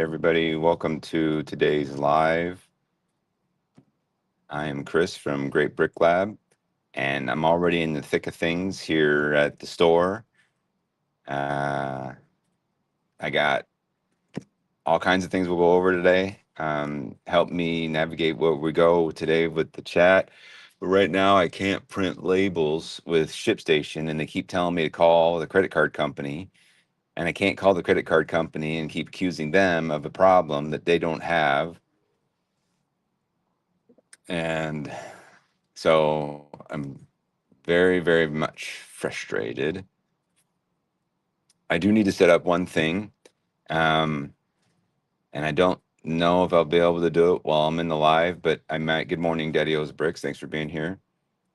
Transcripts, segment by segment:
everybody. Welcome to today's live. I am Chris from Great Brick Lab, and I'm already in the thick of things here at the store. I got all kinds of things we'll go over today. Help me navigate where we go today with the chat. But right now, I can't print labels with ShipStation, and they keep telling me to call the credit card company. And I can't call the credit card company and keep accusing them of a problem that they don't have. And so I'm very, very much frustrated. I do need to set up one thing. And I don't know if I'll be able to do it while I'm in the live, but I might. Good morning, Daddy O's Bricks. Thanks for being here.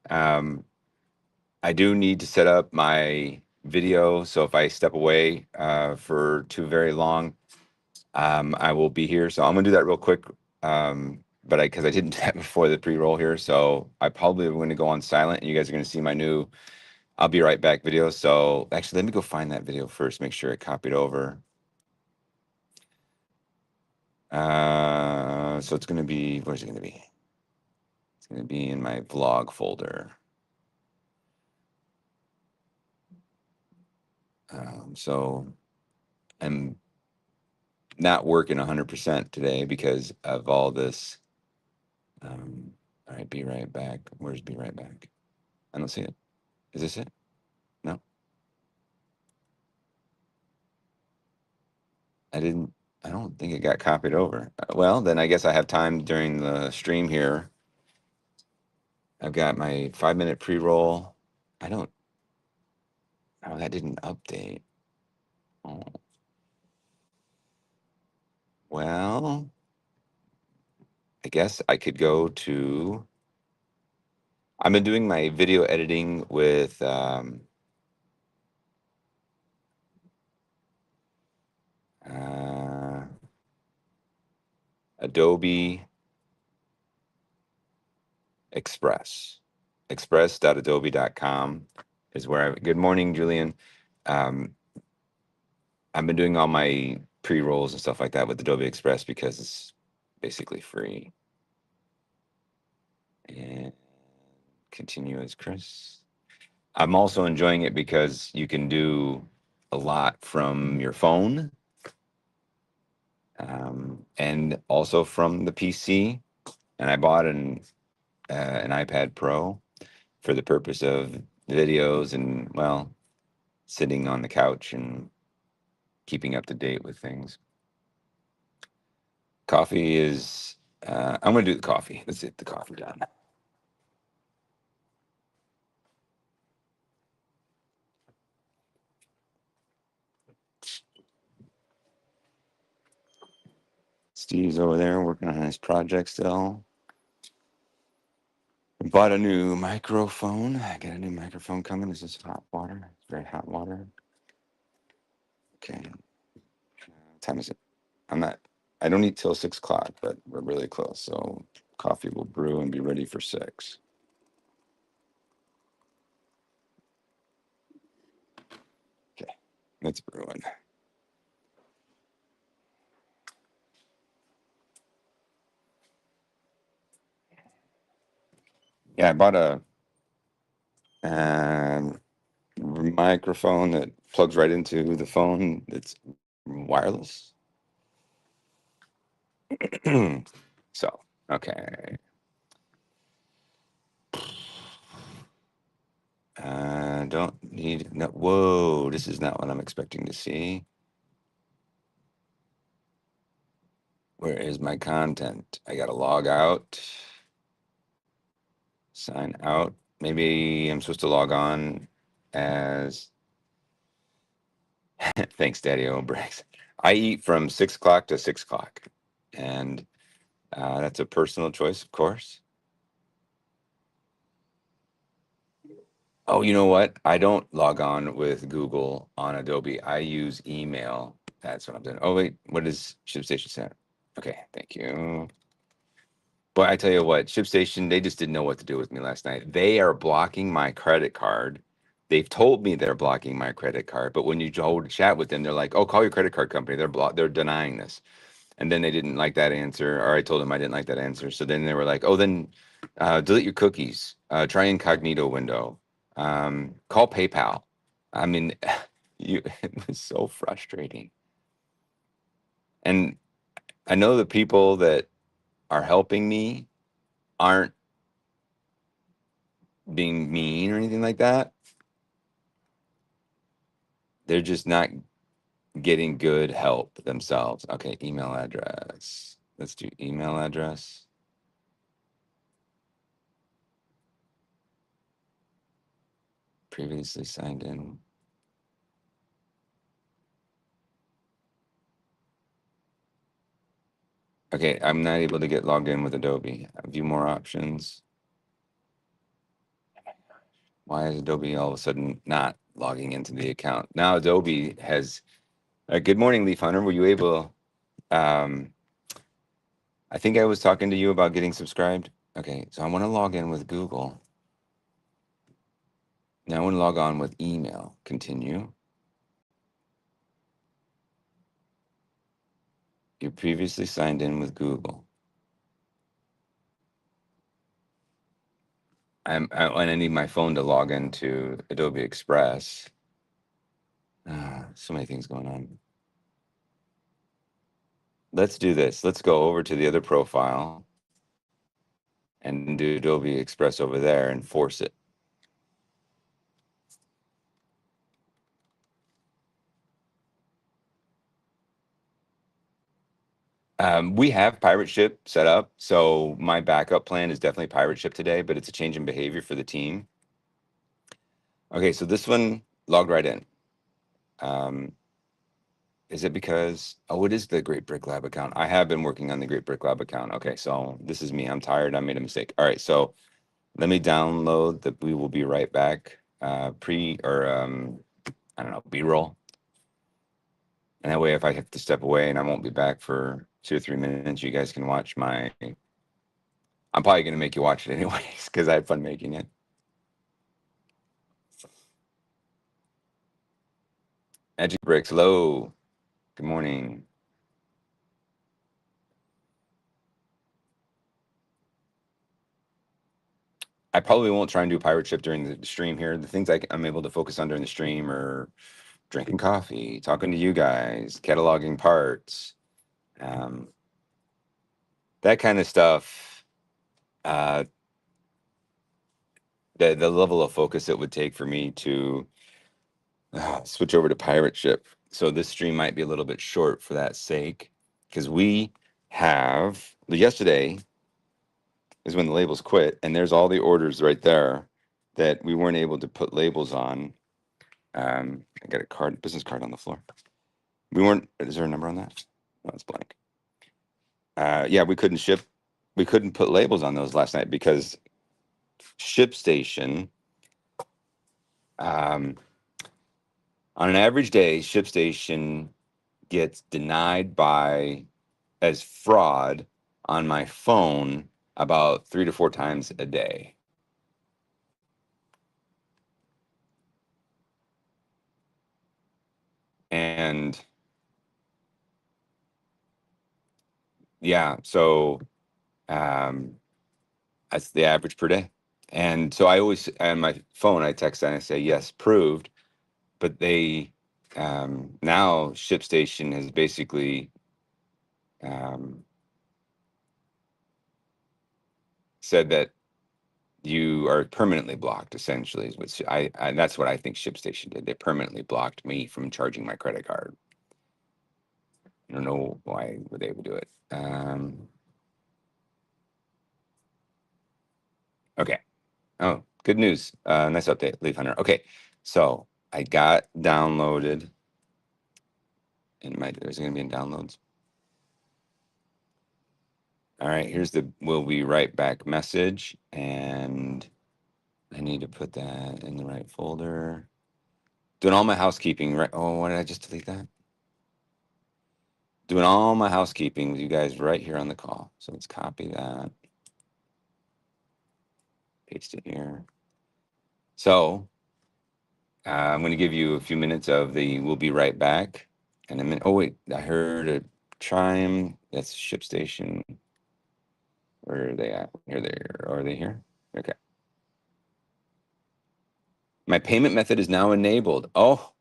I do need to set up my video. So if I step away for too very long, I will be here. So I'm going to do that real quick. But because I didn't do that before the pre-roll here, so I probably am going to go on silent, and you guys are going to see my new "I'll be right back" video. So actually, let me go find that video first, make sure I copied over. So it's going to be, where's it going to be? It's going to be in my vlog folder. So I'm not working 100% today because of all this. All right, be right back. Where's be right back? I don't see it. Is this it? No. I don't think it got copied over. Well, then I guess I have time during the stream here. I've got my 5-minute pre-roll. Oh, that didn't update. Oh. Well, I guess I could go to, I've been doing my video editing with Adobe Express. Express.adobe.com is where good morning, Julian. I've been doing all my pre-rolls and stuff like that with Adobe Express because it's basically free. And continue as Chris. I'm also enjoying it because you can do a lot from your phone, and also from the PC. And I bought an iPad Pro for the purpose of videos and, well, sitting on the couch and keeping up to date with things. Coffee is, I'm going to do the coffee. Let's get the coffee done. Steve's over there working on his project still. I bought a new microphone. I got a new microphone coming. This is hot water. It's very hot water. Okay. What time is it? I don't eat till 6 o'clock, but we're really close. So coffee will brew and be ready for 6. Okay. It's brewing. Yeah, I bought a microphone that plugs right into the phone. It's wireless. So, okay. Don't need, no, whoa, this is not what I'm expecting to see. Where is my content? I got to log out, sign out. Maybe I'm supposed to log on as, thanks, Daddy O'Bricks. I eat from 6 o'clock to 6 o'clock, and that's a personal choice, of course. Oh, you know what? I don't log on with Google on Adobe. I use email. That's what I'm doing. Oh, wait, what is ShipStation Center? Okay, thank you. But I tell you what, ShipStation, they just didn't know what to do with me last night. They are blocking my credit card. They've told me they're blocking my credit card, but when you hold a chat with them, they're like, "Oh, call your credit card company." They're denying this. And then they didn't like that answer, or I told them I didn't like that answer. So then they were like, oh, then delete your cookies, try incognito window, call PayPal. I mean, it was so frustrating. And I know the people that are helping me aren't being mean or anything like that. They're just not getting good help themselves. Okay, email address. Let's do email address. Previously signed in. Okay, I'm not able to get logged in with Adobe. View more options. Why is Adobe all of a sudden not logging into the account? Now Adobe has. Good morning, Leaf Hunter. Were you able? Um, I think I was talking to you about getting subscribed. Okay, so I want to log in with Google. Now I want to log on with email. Continue. You previously signed in with Google. I need my phone to log into Adobe Express. So many things going on. Let's do this. Let's go over to the other profile and do Adobe Express over there and force it. We have pirate ship set up, so my backup plan is definitely pirate ship today, but it's a change in behavior for the team. Okay, so this one logged right in. Is it because, oh, it is the Great Brick Lab account. I have been working on the Great Brick Lab account. Okay, so this is me. I'm tired. I made a mistake. All right, so let me download the We Will Be Right Back I don't know, B-roll. And that way, if I have to step away and I won't be back for 2 or 3 minutes, you guys can watch my. I'm probably going to make you watch it anyways because I had fun making it. Edgy Bricks, hello. Good morning. I probably won't try and do pirate ship during the stream here. The things I'm able to focus on during the stream are drinking coffee, talking to you guys, cataloging parts, um, that kind of stuff. Uh, the level of focus it would take for me to switch over to pirate ship. So this stream might be a little bit short for that sake, because we have yesterday is when the labels quit, and there's all the orders right there that we weren't able to put labels on. I got a business card on the floor. We weren't. Is there a number on that? No, it's blank. Yeah, we couldn't ship. We couldn't put labels on those last night because ShipStation, on an average day, ShipStation gets denied by as fraud on my phone about 3 to 4 times a day. And yeah, so that's the average per day. And so I always, on my phone, I text and I say, yes, proved. But they, now ShipStation has basically said that you are permanently blocked, essentially, which that's what I think ShipStation did. They permanently blocked me from charging my credit card. I don't know why would they would do it. Okay. Oh, good news. Nice update, Leaf Hunter. Okay, so I got downloaded. There's going to be in downloads. All right, here's the "We'll be right back" message, and I need to put that in the right folder. Doing all my housekeeping, right? Oh, why did I just delete that? Doing all my housekeeping with you guys right here on the call. So let's copy that, paste it here. So I'm going to give you a few minutes of the "We'll be right back." And a minute. Oh wait, I heard Chime. That's ship station. Where are they at? Here they are. Are they here? Okay. My payment method is now enabled. Oh,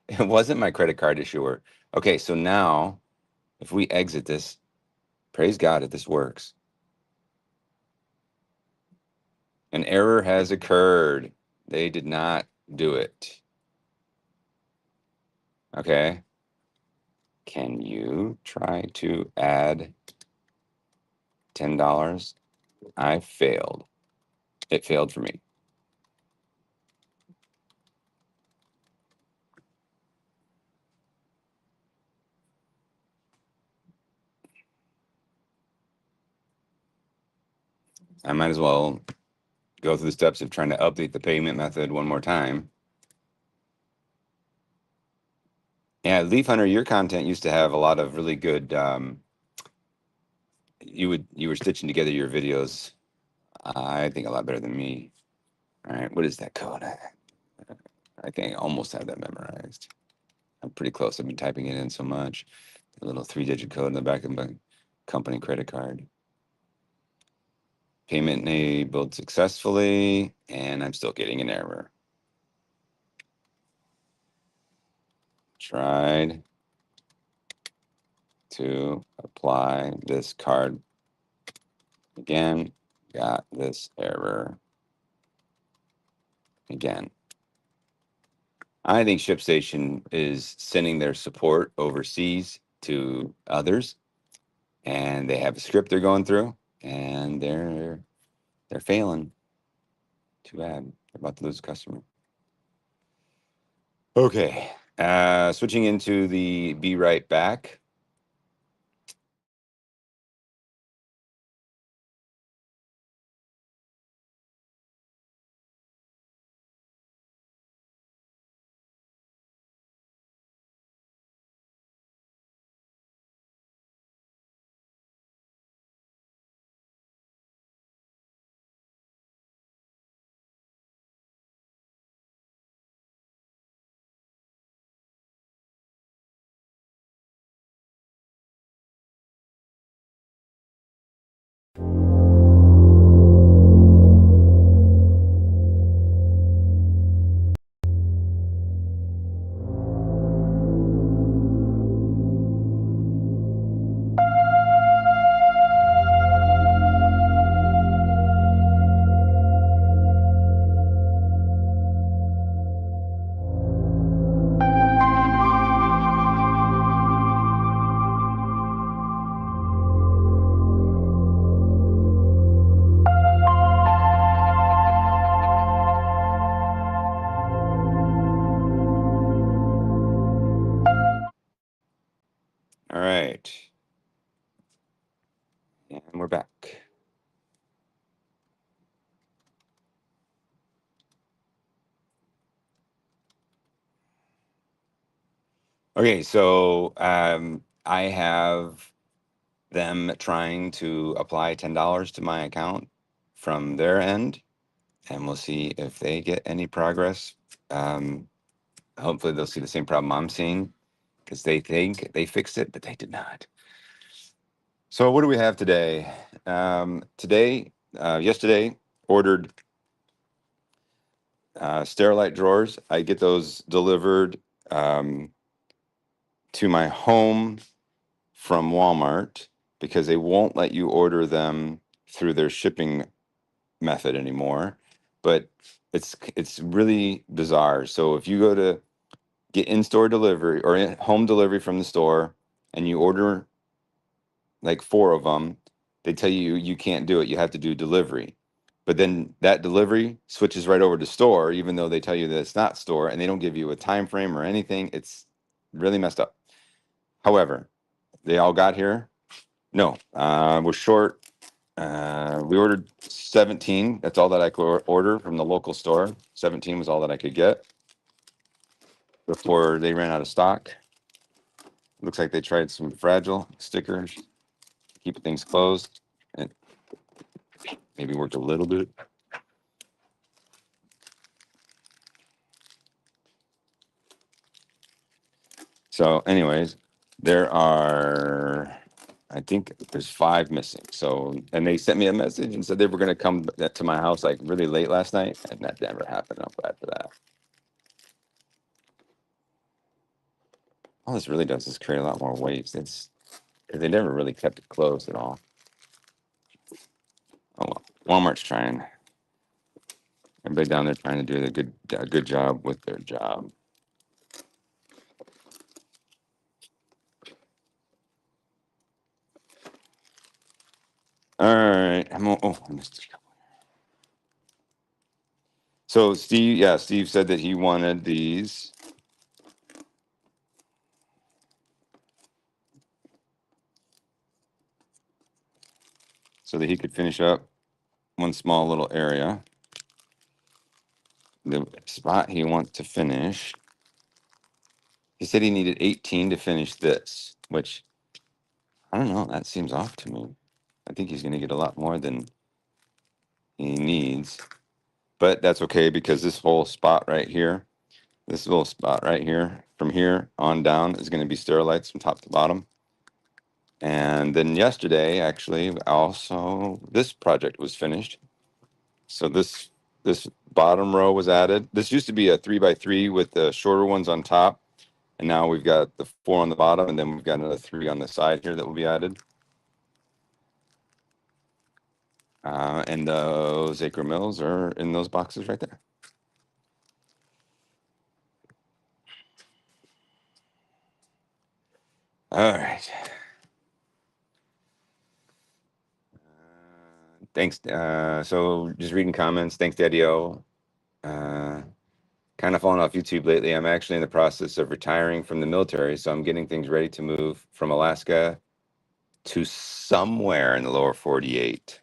it wasn't my credit card issuer. Okay, so now if we exit this, praise God if this works. An error has occurred. They did not do it. Okay. Can you try to add $10? I failed. It failed for me. I might as well go through the steps of trying to update the payment method one more time. Yeah, Leaf Hunter, your content used to have a lot of really good. You were stitching together your videos. I think a lot better than me. All right, what is that code? I think I almost have that memorized. I'm pretty close. I've been typing it in so much. A little 3-digit code in the back of my company credit card. Payment enabled successfully, and I'm still getting an error. Tried to apply this card again, got this error again. I think ShipStation is sending their support overseas to others, and they have a script they're going through, and they're failing. Too bad. They're about to lose a customer. Okay, switching into the Be Right Back. All right, and we're back. Okay, so I have them trying to apply $10 to my account from their end, and we'll see if they get any progress. Hopefully, they'll see the same problem I'm seeing because they think they fixed it, but they did not. So, what do we have today? Yesterday, ordered Sterilite drawers. I get those delivered to my home from Walmart because they won't let you order them through their shipping method anymore. But it's really bizarre. So if you go to get in-store delivery or home delivery from the store and you order like 4 of them, they tell you you can't do it. You have to do delivery. But then that delivery switches right over to store, even though they tell you that it's not store, and they don't give you a time frame or anything. It's really messed up. However, they all got here. No, we're short. We ordered 17. That's all that I could order from the local store. 17 was all that I could get before they ran out of stock. Looks like they tried some fragile stickers to keep things closed. It maybe worked a little bit. So, anyways, There are, I think there's 5 missing. So, and they sent me a message and said they were going to come to my house like really late last night, and that never happened. I'm glad for that. All this really does is create a lot more waves. They never really kept it closed at all. Oh well, Walmart's trying. Everybody down there trying to do a good job with their job. All right, I missed a couple. So Steve said that he wanted these. So that he could finish up one small little area. The spot he wants to finish, he said he needed 18 to finish this, which I don't know. That seems off to me. I think he's going to get a lot more than he needs, but that's okay because this whole spot right here, this little spot right here, from here on down, is going to be sterilized from top to bottom. And then yesterday, actually, also this project was finished. So this bottom row was added. This used to be a 3x3 with the shorter ones on top, and now we've got the 4 on the bottom, and then we've got another 3 on the side here that will be added. And those acre mills are in those boxes right there. All right. Thanks. So just reading comments. Thanks, Daddy O. Kind of fallen off YouTube lately. I'm actually in the process of retiring from the military, so I'm getting things ready to move from Alaska to somewhere in the lower 48.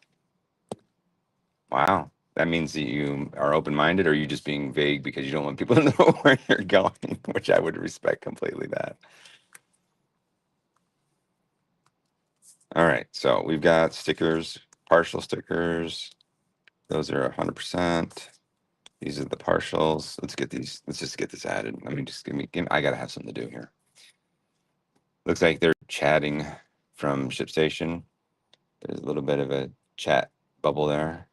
Wow. That means that you are open-minded, or are you just being vague because you don't want people to know where you're going, which I would respect completely that. All right. So we've got stickers, partial stickers. Those are 100%. These are the partials. Let's get these. Let's just get this added. Let me just I gotta have something to do here. Looks like they're chatting from ShipStation. There's a little bit of a chat bubble there.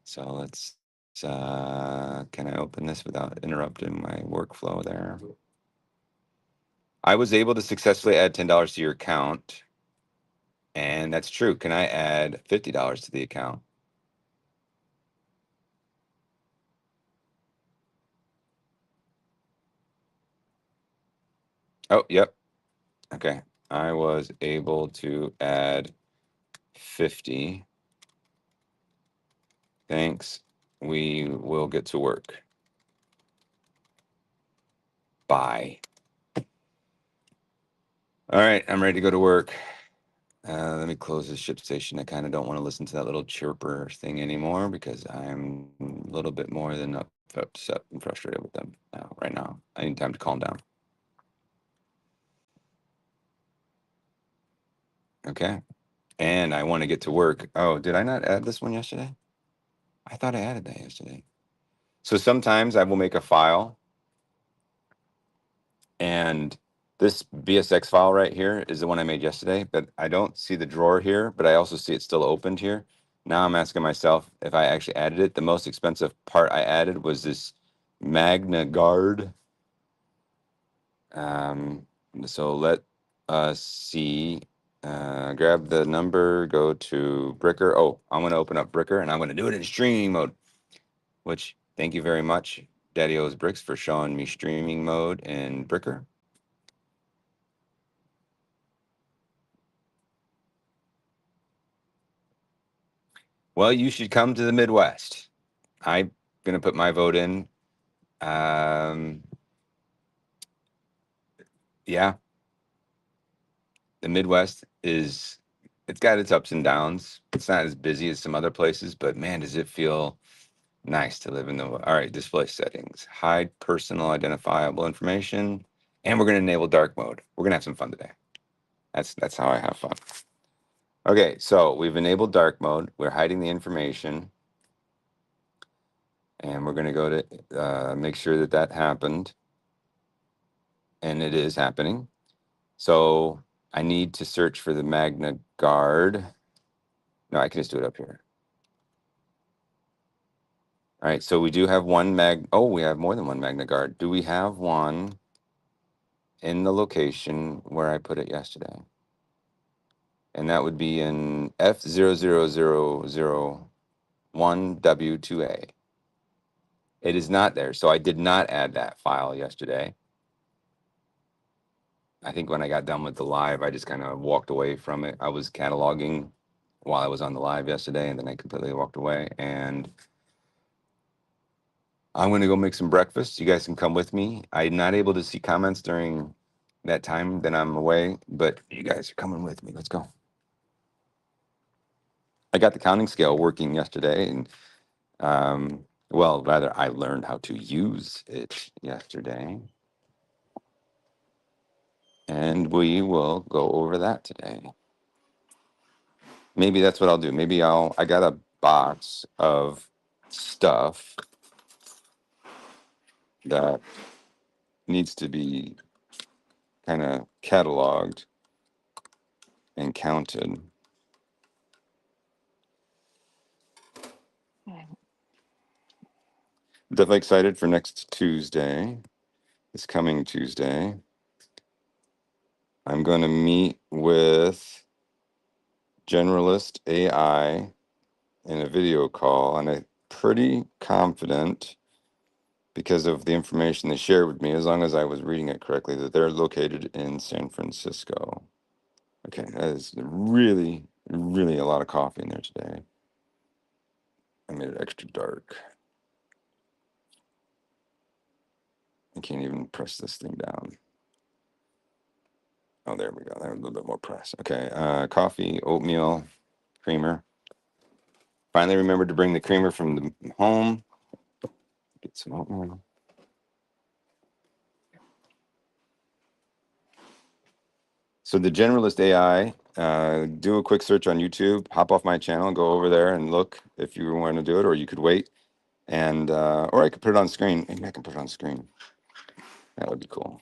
So let's, can I open this without interrupting my workflow there? I was able to successfully add $10 to your account. And that's true. Can I add $50 to the account? Oh, yep. Okay. I was able to add 50. Thanks. We will get to work. Bye. All right, I'm ready to go to work. Let me close this ShipStation. I kind of don't want to listen to that little chirper thing anymore because I'm a little bit more than upset and frustrated with them right now. I need time to calm down. Okay. And I want to get to work. Oh, did I not add this one yesterday? I thought I added that yesterday. So sometimes I will make a file, and this BSX file right here is the one I made yesterday, but I don't see the drawer here, but I also see it still opened here. Now I'm asking myself if I actually added it. The most expensive part I added was this Magna Guard. So let us see. Grab the number, go to Bricker. Oh, I'm going to open up Bricker, and I'm going to do it in streaming mode, which thank you very much, Daddy O's Bricks, for showing me streaming mode in Bricker. Well, you should come to the Midwest. I'm going to put my vote in. Yeah, the Midwest it's got its ups and downs. It's not as busy as some other places, but man, does it feel nice to live in the. All right, display settings, hide personal identifiable information, and we're going to enable dark mode. We're going to have some fun today. That's how I have fun. Okay, so we've enabled dark mode. We're hiding the information, and we're going to go to make sure that happened, and it is happening. So I need to search for the Magna Guard. No, I can just do it up here. All right, so we do have one we have more than one Magna Guard. Do we have one in the location where I put it yesterday? And that would be in F00001W2A. It is not there, so I did not add that file yesterday. I think when I got done with the live, I just kind of walked away from it. I was cataloging while I was on the live yesterday, and then I completely walked away. And I'm going to go make some breakfast. You guys can come with me. I'm not able to see comments during that time that I'm away, but you guys are coming with me. Let's go. I got the counting scale working yesterday, and well, rather, I learned how to use it yesterday. And we will go over that today. Maybe that's what I'll do. Maybe I got a box of stuff that needs to be kind of cataloged and counted. Definitely excited for next Tuesday, this coming Tuesday. I'm going to meet with Generalist AI in a video call, and I'm pretty confident because of the information they shared with me, as long as I was reading it correctly, that they're located in San Francisco. Okay, that is really, really a lot of coffee in there today. I made it extra dark. I can't even press this thing down. Oh, there we go. That was a little bit more press. Okay, coffee, oatmeal, creamer. Finally remembered to bring the creamer from the home. Get some oatmeal. So the Generalist AI, do a quick search on YouTube, hop off my channel, go over there and look if you want to do it, or you could wait. And or I could put it on screen. Maybe I can put it on screen. That would be cool.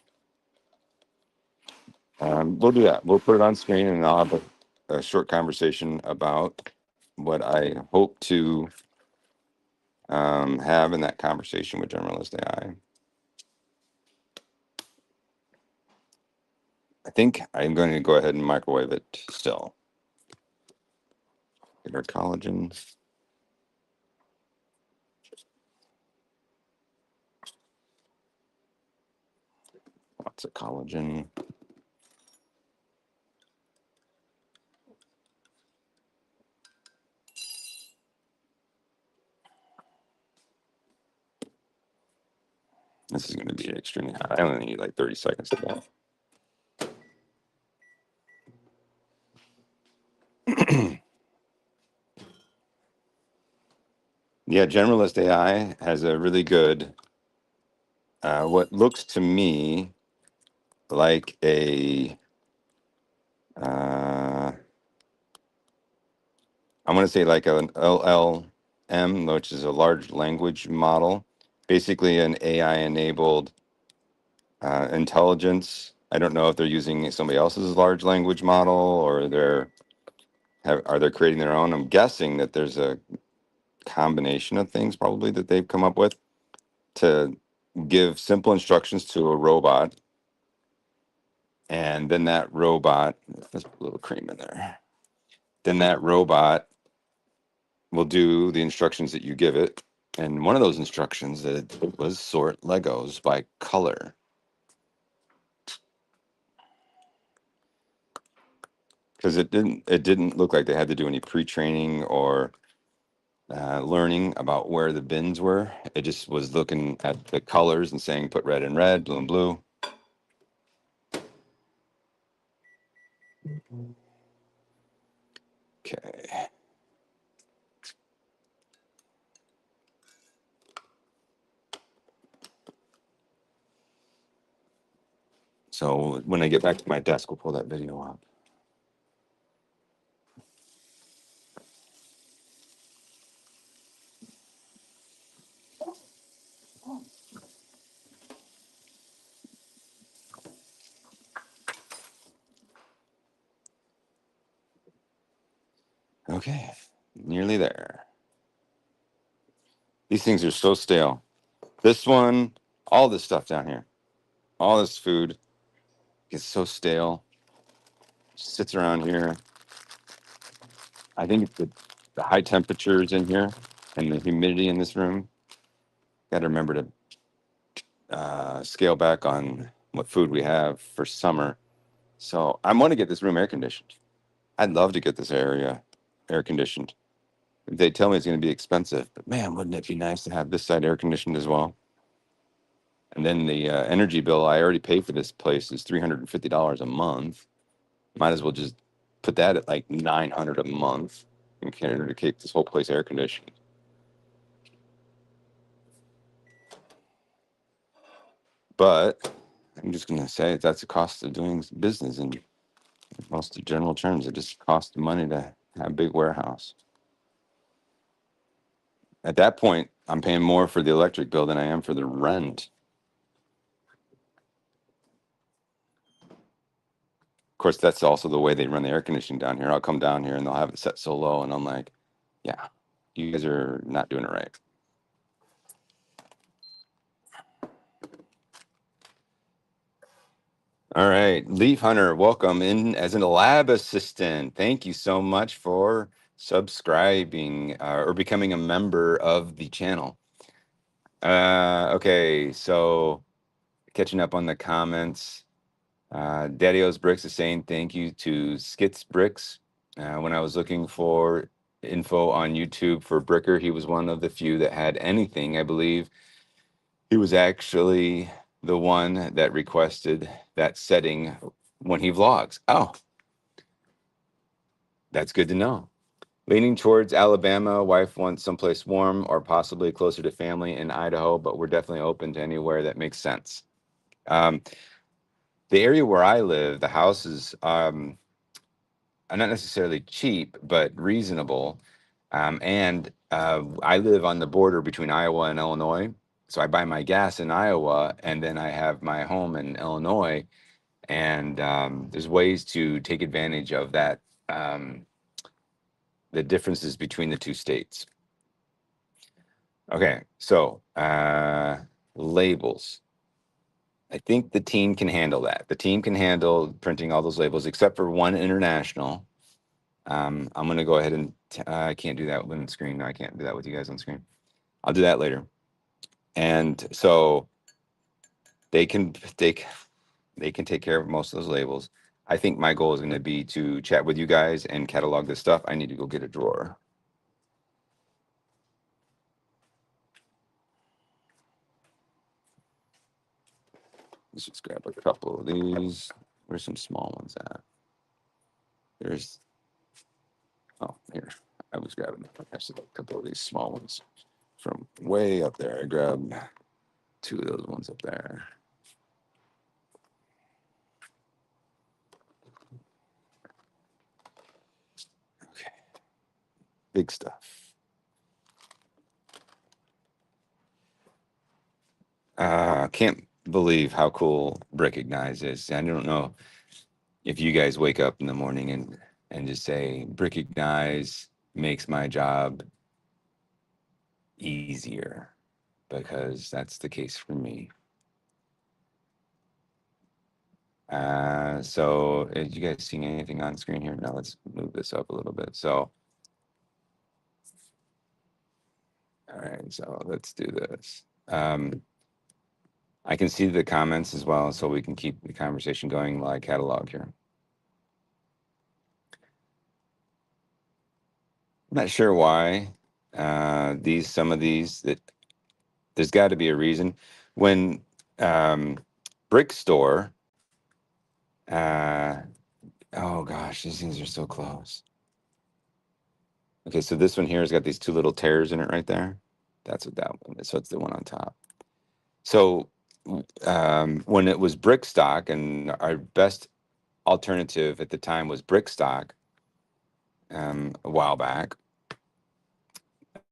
We'll do that. We'll put it on screen, and I'll have a short conversation about what I hope to have in that conversation with Generalist AI. I think I'm going to go ahead and microwave it still. Get our collagen. Lots of collagen. This is going to be extremely hot. I only need like 30 seconds to go. Yeah, Generalist AI has a really good, what looks to me like a, I'm going to say like an LLM, which is a large language model, basically an AI enabled intelligence. I don't know if they're using somebody else's large language model or are they creating their own. I'm guessing that there's a combination of things probably that they've come up with to give simple instructions to a robot, and then that robot, let's put a little cream in there, then that robot will do the instructions that you give it. And one of those instructions that was sort Legos by color. Because it didn't look like they had to do any pre-training or learning about where the bins were. It just was looking at the colors and saying put red in red, blue in blue. Okay. So when I get back to my desk, we'll pull that video up. Okay, nearly there. These things are so stale. This one, all this stuff down here, all this food gets so stale. Sits around here. I think it's the high temperatures in here and the humidity in this room. Got to remember to scale back on what food we have for summer. So I want to get this room air conditioned. I'd love to get this area air conditioned. They tell me it's going to be expensive, but man, wouldn't it be nice to have this side air conditioned as well? And then the energy bill I already pay for this place is $350 a month. Might as well just put that at like $900 a month and to keep this whole place air conditioned. But I'm just going to say that's the cost of doing business in most of general terms. It just costs money to have a big warehouse. At that point, I'm paying more for the electric bill than I am for the rent. Of course, that's also the way they run the air conditioning down here. I'll come down here and they'll have it set so low, and I'm like, yeah, you guys are not doing it right. All right, Leaf Hunter, welcome in as a lab assistant. Thank you so much for subscribing or becoming a member of the channel. Okay, so catching up on the comments. Daddy-O's Bricks is saying thank you to Skits Bricks. When I was looking for info on YouTube for Bricker, he was one of the few that had anything. I believe he was actually the one that requested that setting when he vlogs. Oh, that's good to know. Leaning towards Alabama. Wife wants someplace warm or possibly closer to family in Idaho, but we're definitely open to anywhere that makes sense. The area where I live, the houses are not necessarily cheap, but reasonable. And I live on the border between Iowa and Illinois. So I buy my gas in Iowa, and then I have my home in Illinois. And there's ways to take advantage of that, the differences between the two states. Okay, so labels. I think the team can handle that. The team can handle printing all those labels, except for one international. I'm going to go ahead and I can't do that on screen. No, I can't do that with you guys on screen. I'll do that later. And so they can take care of most of those labels. I think my goal is going to be to chat with you guys and catalog this stuff. I need to go get a drawer. Let's just grab a couple of these. Where's some small ones at? There's, oh, here. I was grabbing a couple of these small ones from way up there. I grabbed two of those ones up there. Okay. Big stuff. Can't believe how cool Brickignise is. I don't know if you guys wake up in the morning and just say Brickignise makes my job easier, because that's the case for me. So you guys seeing anything on screen here? Now let's move this up a little bit. So, all right, so let's do this. I can see the comments as well, so we can keep the conversation going while I catalog here. I'm not sure why some of these, that there's got to be a reason. When Brick Store, oh gosh, these things are so close. Okay, so this one here has got these two little tears in it right there. That's what that one is. So it's the one on top. So when it was brick stock, and our best alternative at the time was brick stock, a while back,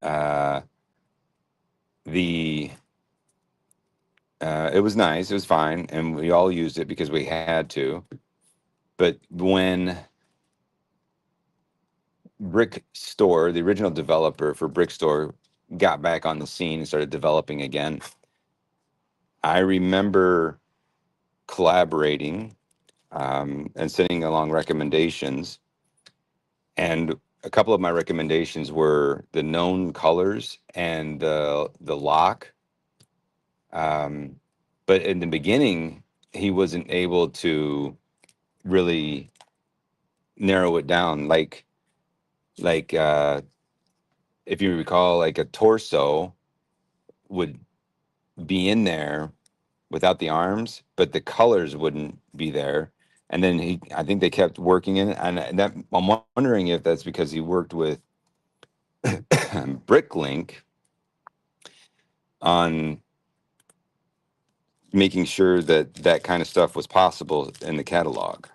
it was nice, it was fine, and we all used it because we had to. But when Brick Store, the original developer for Brick Store, got back on the scene and started developing again, I remember collaborating and sending along recommendations. And a couple of my recommendations were the known colors and the lock. Um, but in the beginning, he wasn't able to really narrow it down. Like if you recall, like a torso would be in there without the arms, but the colors wouldn't be there. And then I think they kept working in it, and that I'm wondering if that's because he worked with Bricklink on making sure that that kind of stuff was possible in the catalog.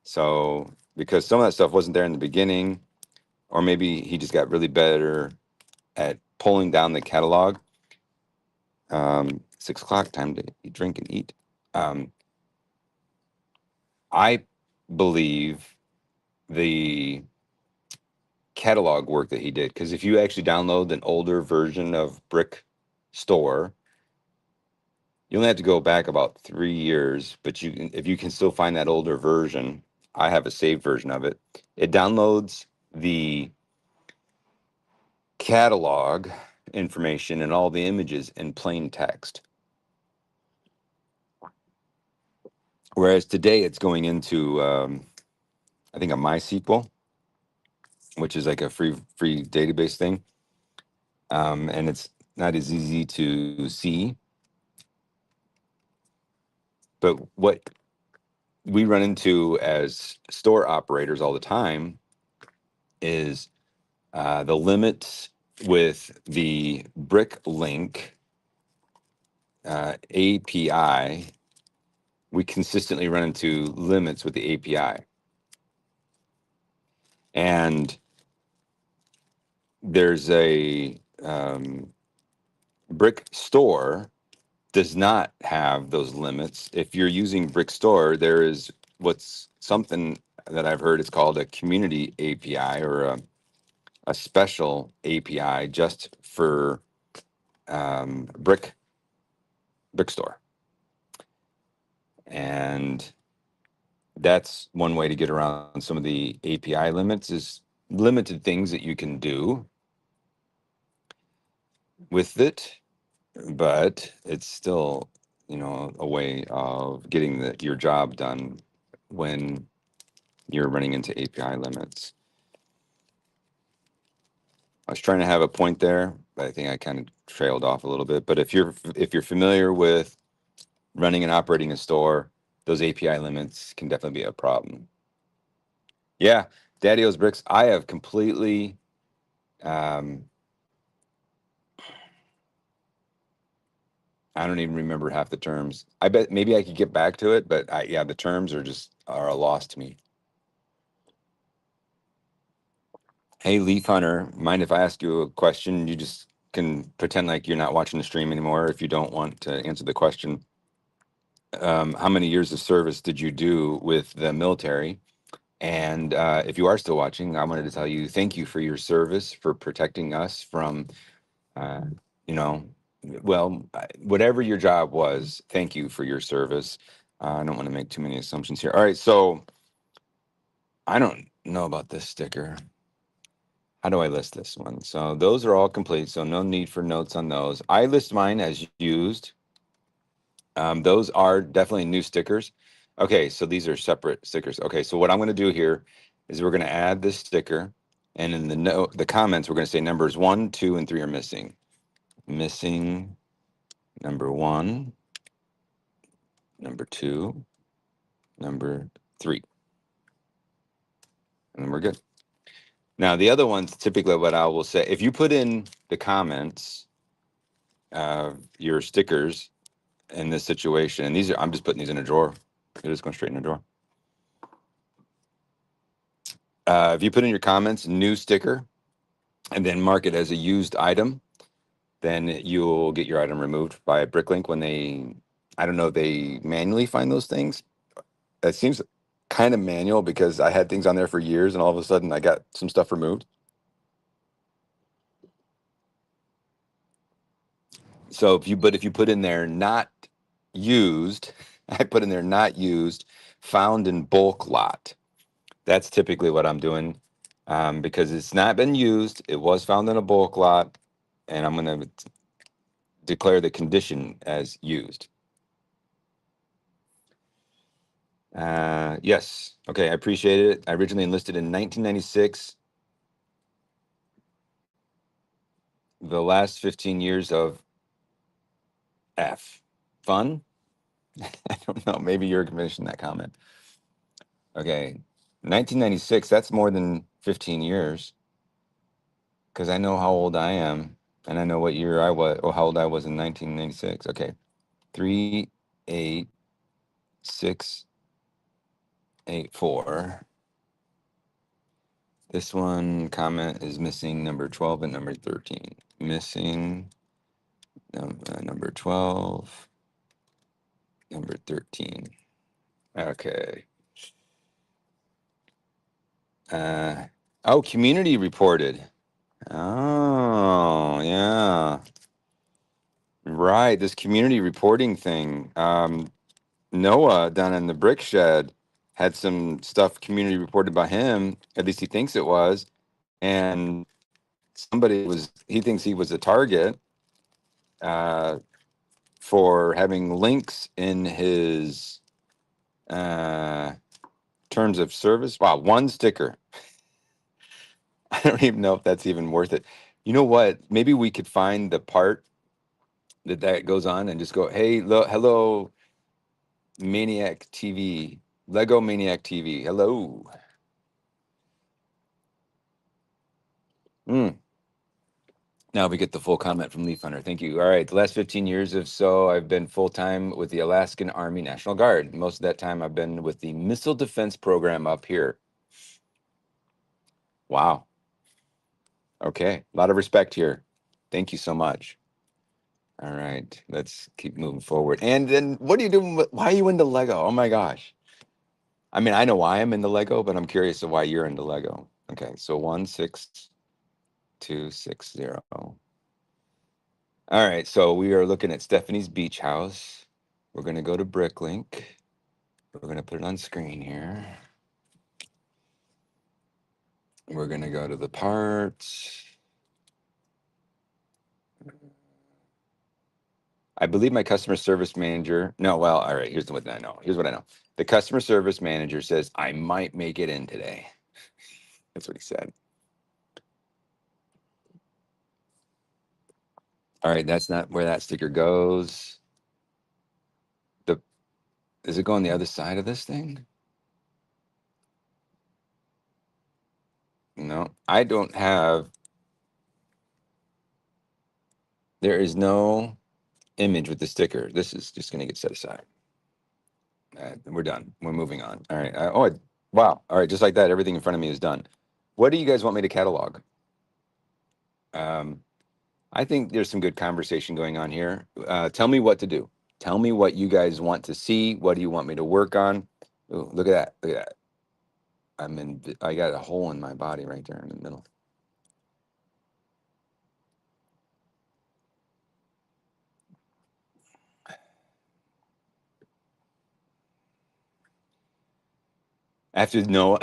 So because some of that stuff wasn't there in the beginning, or maybe he just got really better at pulling down the catalog. 6 o'clock, time to eat, drink and eat. I believe the catalog work that he did, because if you actually download an older version of Brick Store, you only have to go back about 3 years, but you can, if you can still find that older version, I have a saved version of it. It downloads the catalog information and all the images in plain text. Whereas today it's going into, I think, a MySQL, which is like a free database thing, and it's not as easy to see. But what we run into as store operators all the time is the limits with the Bricklink API. We consistently run into limits with the API. And there's a Brick Store does not have those limits. If you're using Brick Store, there is what's something that I've heard is called a community API, or a special API just for Brick Store. And that's one way to get around some of the API limits, is limited things that you can do with it, but it's still, a way of getting your job done when you're running into API limits. I was trying to have a point there, but I think I kind of trailed off a little bit. But if you're familiar with running and operating a store, those API limits can definitely be a problem. Yeah, Daddy-O's Bricks, I have completely I don't even remember half the terms. I bet maybe I could get back to it, but yeah, the terms are a loss to me. Hey, Leaf Hunter, mind if I ask you a question? You just can pretend like you're not watching the stream anymore if you don't want to answer the question. How many years of service did you do with the military? And if you are still watching, I wanted to tell you thank you for your service, for protecting us from, uh, you know, whatever your job was. Thank you for your service. I don't want to make too many assumptions here. All right, so I don't know about this sticker. How do I list this one? So those are all complete, so no need for notes on those. I list mine as used. Those are definitely new stickers. Okay, so these are separate stickers. Okay, so what I'm going to do here is we're going to add this sticker, and in the comments, we're going to say numbers 1, 2, and 3 are missing. Missing number 1, number 2, number 3. And then we're good. Now, the other ones, typically what I will say, if you put in the comments your stickers in this situation, and these are, I'm just putting these in a drawer. They're just going straight in a drawer. If you put in your comments, new sticker, and then mark it as a used item, then you'll get your item removed by Bricklink when they, I don't know if they manually find those things. It seems kind of manual because I had things on there for years, and all of a sudden I got some stuff removed. So if you put in there not used, I put in there not used, found in bulk lot. That's typically what I'm doing, because it's not been used. It was found in a bulk lot, and I'm going to declare the condition as used. Yes. Okay. I appreciate it. I originally enlisted in 1996. The last 15 years of F. Fun? I don't know. Maybe you're finishing that comment. Okay. 1996, that's more than 15 years because I know how old I am and I know what year I was, or how old I was in 1996. Okay. 38684. This one comment is missing number 12 and number 13. Missing number 12, number 13. Okay. Oh, community reported. Oh, yeah. Right. This community reporting thing. Noah down in the brick shed had some stuff community reported by him. At least he thinks it was. And he thinks he was a target uh, for having links in his terms of service. Wow, one sticker. I don't even know if that's even worth it. You know what? Maybe we could find the part that goes on and just go, hey, hello, Maniac TV, Lego Maniac TV. Hello. Mm. Now we get the full comment from Leaf Hunter. Thank you. All right. The last 15 years or so, I've been full time with the Alaskan Army National Guard. Most of that time, I've been with the Missile Defense Program up here. Wow. Okay. A lot of respect here. Thank you so much. All right. Let's keep moving forward. And then what are you doing? Why are you into Lego? Oh my gosh. I mean, I know why I'm into Lego, but I'm curious of why you're into Lego. Okay. So 16260. All right, so we are looking at Stephanie's beach house. We're going to go to Bricklink. We're going to put it on screen here. We're going to go to the parts. I believe my customer service manager. No, well, all right, here's what I know. Here's what I know. The customer service manager says I might make it in today. That's what he said. All right, that's not where that sticker goes. Is it going the other side of this thing? No, I don't have. There is no image with the sticker. This is just going to get set aside. We're done. We're moving on. All right. Wow. All right. Just like that, everything in front of me is done. What do you guys want me to catalog? I think there's some good conversation going on here. Tell me what to do. Tell me what you guys want to see. What do you want me to work on? Ooh, look at that. Look at that. I got a hole in my body right there in the middle. After Noah,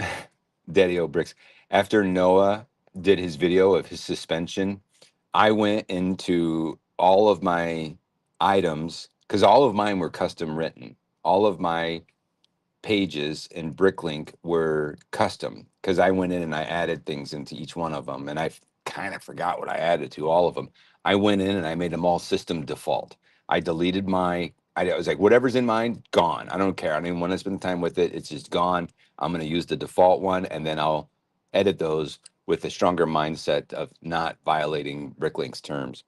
Daddy O Bricks, after Noah did his video of his suspension, I went into all of my items because all of mine were custom written. All of my pages in Bricklink were custom because I went in and I added things into each one of them. And I kind of forgot what I added to all of them. I went in and I made them all system default. I deleted I was like, whatever's in mine, gone. I don't care. I don't even want to spend time with it. It's just gone. I'm going to use the default one and then I'll edit those with a stronger mindset of not violating Bricklink's terms.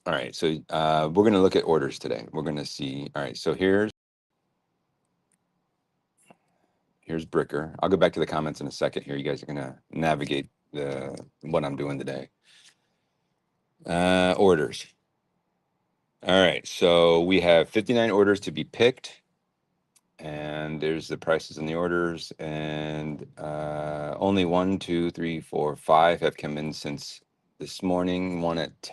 All right, so we're going to look at orders today. We're going to see. All right, so here's Bricker. I'll go back to the comments in a second here. You guys are going to navigate what I'm doing today. Orders. All right, so we have 59 orders to be picked, and there's the prices and the orders, and only 1, 2, 3, 4, 5 have come in since this morning. One at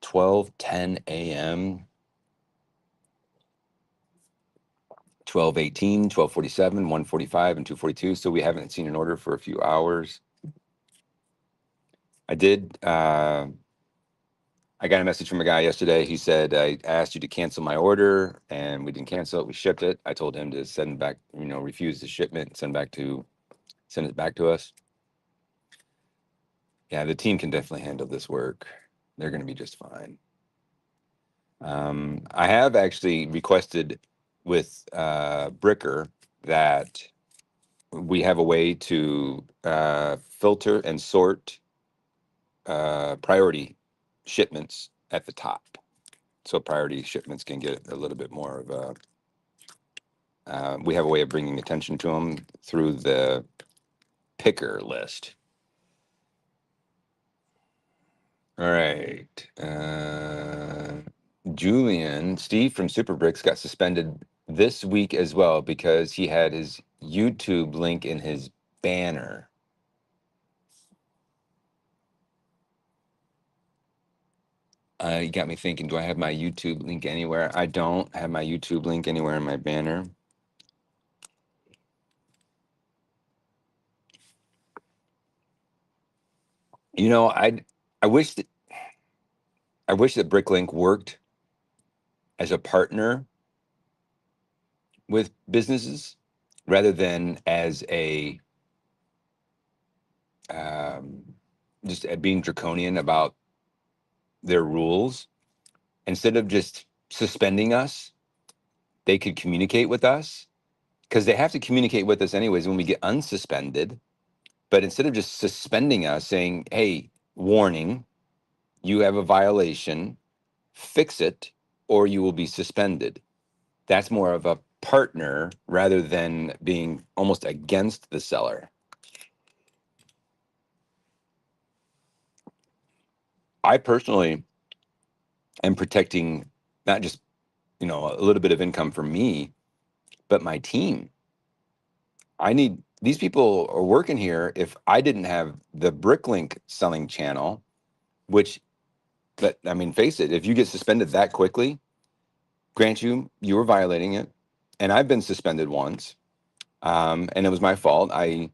12:10 a.m., 12:18, 12:47, 1:45, and 2:42. So we haven't seen an order for a few hours. I did. I got a message from a guy yesterday. He said, I asked you to cancel my order and we didn't cancel it. We shipped it. I told him to send back, refuse the shipment, send it back to us. Yeah, the team can definitely handle this work. They're going to be just fine. I have actually requested with Bricker that we have a way to filter and sort priority shipments at the top. So priority shipments can get a little bit more of a, we have a way of bringing attention to them through the picker list. All right. Steve from Superbricks got suspended this week as well because he had his YouTube link in his banner. You got me thinking, do I have my YouTube link anywhere? I don't have my YouTube link anywhere in my banner. You know, I wish that Bricklink worked as a partner with businesses rather than as a um, just being draconian about their rules. Instead of just suspending us, they could communicate with us because they have to communicate with us anyways when we get unsuspended. But instead of just suspending us, saying, hey, warning, you have a violation, fix it, or you will be suspended. That's more of a partner rather than being almost against the seller. I personally am protecting not just, a little bit of income for me, but my team. I need these people are working here. If I didn't have the Bricklink selling channel, which, but I mean, face it, if you get suspended that quickly, grant you were violating it, and I've been suspended once, and it was my fault. I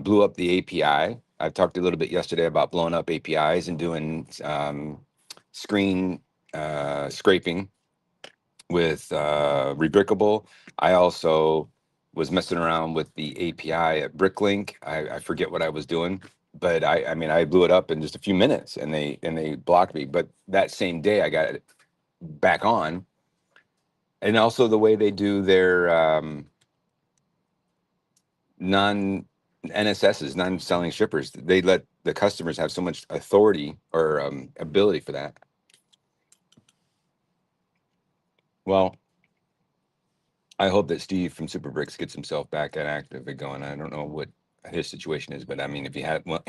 blew up the API. I've talked a little bit yesterday about blowing up APIs and doing screen scraping with Rebrickable. I also was messing around with the API at Bricklink. I forget what I was doing, but I mean, I blew it up in just a few minutes, and they blocked me. But that same day, I got it back on, and also the way they do their non NSSs, non-selling shippers, they let the customers have so much authority or ability for that. Well, I hope that Steve from Superbricks gets himself back at active and going. I don't know what his situation is, but I mean, if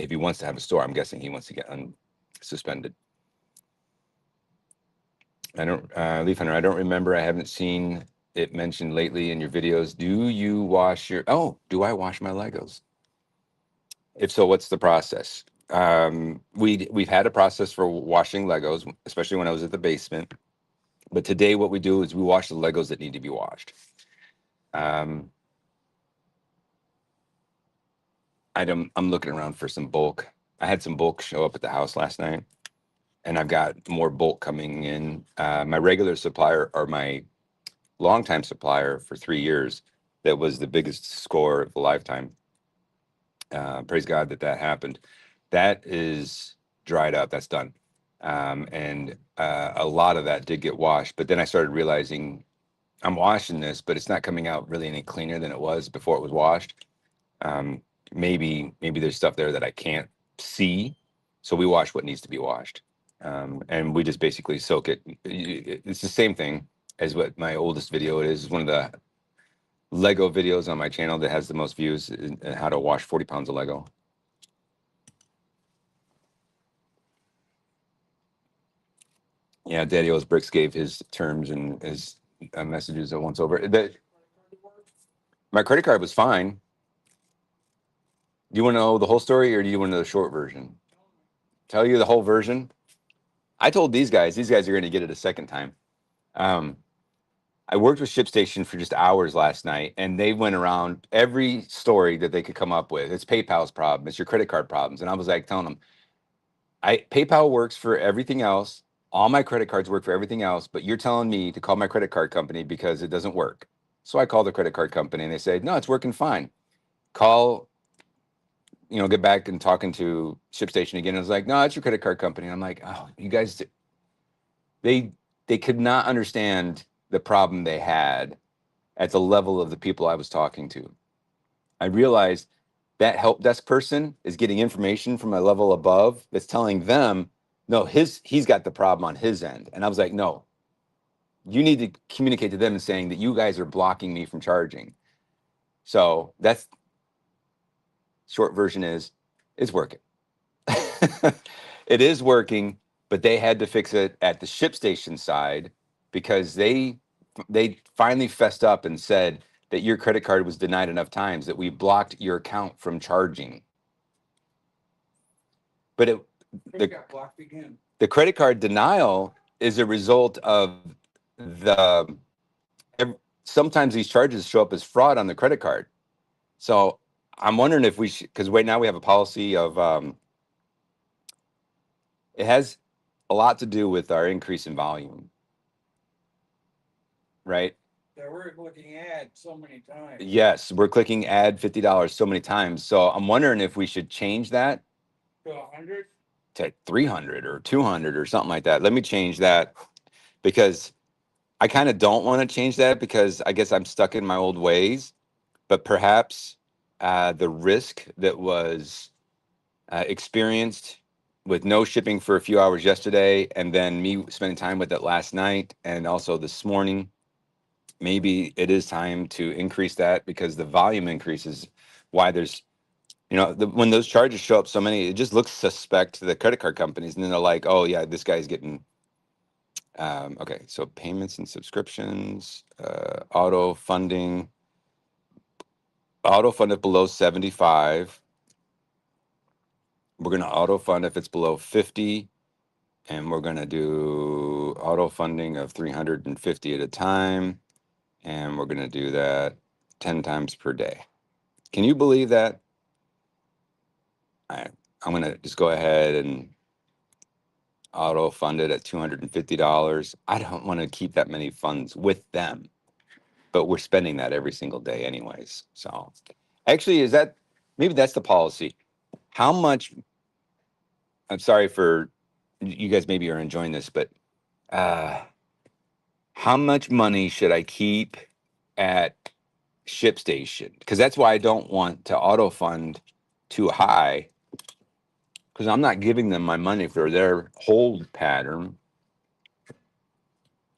he wants to have a store, I'm guessing he wants to get suspended. I don't, Leaf Hunter. I don't remember. I haven't seen it mentioned lately in your videos. Do you wash your? Oh, do I wash my Legos? If so, what's the process? We've had a process for washing Legos, especially when I was at the basement. But today, what we do is we wash the Legos that need to be washed. Um, I'm looking around for some bulk. I had some bulk show up at the house last night, and I've got more bulk coming in. My regular supplier, or my longtime supplier for 3 years, that was the biggest score of a lifetime. Praise God that happened. That is dried up. That's done. And a lot of that did get washed. But then I started realizing I'm washing this, but it's not coming out really any cleaner than it was before it was washed. Um, maybe there's stuff there that I can't see. So we wash what needs to be washed. And we just basically soak it. It's the same thing as what my oldest video is. It's one of the Lego videos on my channel that has the most views, how to wash 40 pounds of Lego. Yeah, Daddy O's Bricks gave his terms and his messages at once over. My credit card was fine. Do you want to know the whole story or do you want to know the short version? Tell you the whole version? I told these guys are going to get it a second time. Um, I worked with ShipStation for just hours last night, and they went around every story that they could come up with. It's PayPal's problem. It's your credit card problems. And I was like telling them, PayPal works for everything else. All my credit cards work for everything else, but you're telling me to call my credit card company because it doesn't work. So I called the credit card company, and they said, no, it's working fine. Call, get back and talking to ShipStation again. I was like, no, it's your credit card company. And I'm like, oh, you guys, they they could not understand the problem they had at the level of the people I was talking to. I realized that help desk person is getting information from a level above that's telling them, no, he's got the problem on his end. And I was like, no, you need to communicate to them and saying that you guys are blocking me from charging. So that's short version is it's working. It is working, but they had to fix it at the ShipStation side because they finally fessed up and said that your credit card was denied enough times that we blocked your account from charging. But the, got blocked again. the credit card denial is a result of the sometimes these charges show up as fraud on the credit card. So I'm wondering if we should, because right now we have a policy of it has a lot to do with our increase in volume, right? That we're looking at so many times. Yes, we're clicking add $50 so many times. So I'm wondering if we should change that To 100? to 300 or 200 or something like that. Let me change that because I kind of don't want to change that because I guess I'm stuck in my old ways. But perhaps the risk that was experienced with no shipping for a few hours yesterday and then me spending time with it last night and also this morning, maybe it is time to increase that because the volume increases. Why there's when those charges show up so many, it just looks suspect to the credit card companies, and then they're like, oh yeah, this guy's getting okay. So payments and subscriptions, auto funding, auto fund it below 75. We're going to auto fund if it's below 50, and we're going to do auto funding of 350 at a time, and we're going to do that 10 times per day. Can you believe that? I'm going to just go ahead and auto fund it at $250. I don't want to keep that many funds with them, but we're spending that every single day anyways. So actually, maybe that's the policy. How much, I'm sorry for you guys maybe are enjoying this, but how much money should I keep at ShipStation? Because that's why I don't want to auto fund too high because I'm not giving them my money for their hold pattern.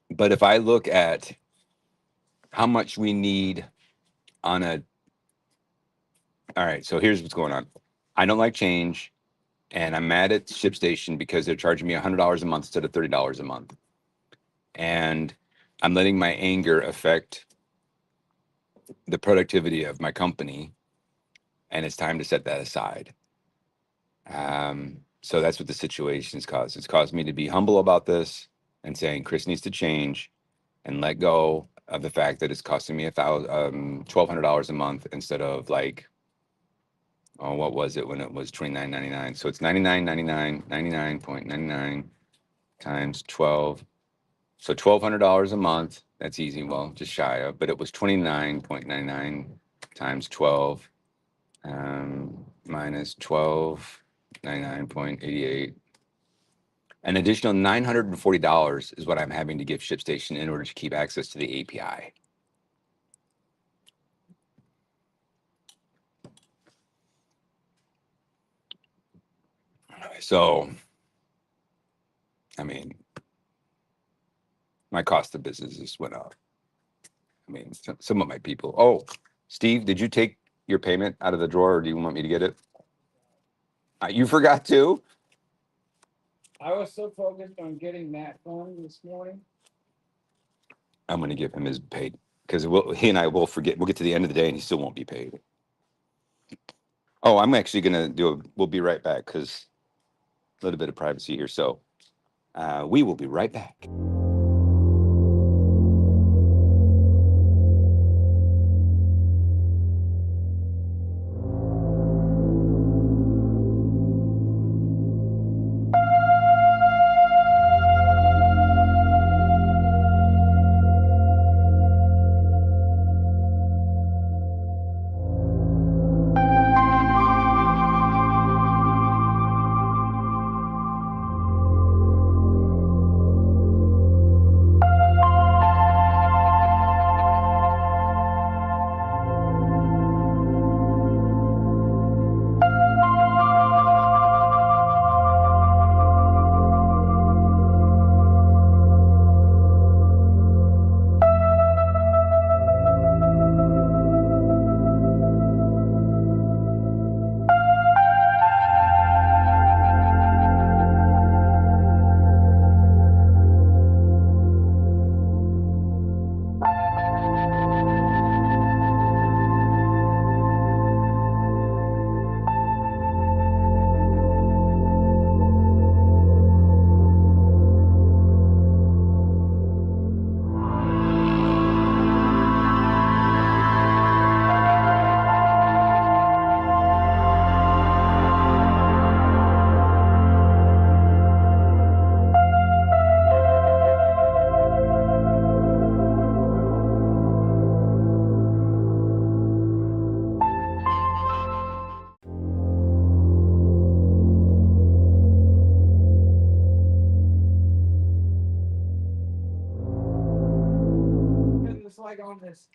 But if I look at how much we need on all right, so here's what's going on. I don't like change, and I'm mad at ShipStation because they're charging me $100 a month instead of $30 a month. And I'm letting my anger affect the productivity of my company, and it's time to set that aside. So that's what the situation has caused. It's caused me to be humble about this and saying Chris needs to change and let go of the fact that it's costing me $1,200 a month instead of like, oh, what was it when it was $29.99? So it's $99.99, 99.99 times 12. So $1,200 a month. That's easy. Well, just shy of, but it was 29.99 times 12 minus 1299.88. An additional $940 is what I'm having to give ShipStation in order to keep access to the API. So, I mean, my cost of business just went up. I mean, some of my people. Oh, Steve, did you take your payment out of the drawer, or do you want me to get it? You forgot to? I was so focused on getting that phone this morning. I'm going to give him his paid because he and I will forget. We'll get to the end of the day and he still won't be paid. Oh, I'm actually going to we'll be right back because a little bit of privacy here. So we will be right back. And it's like on this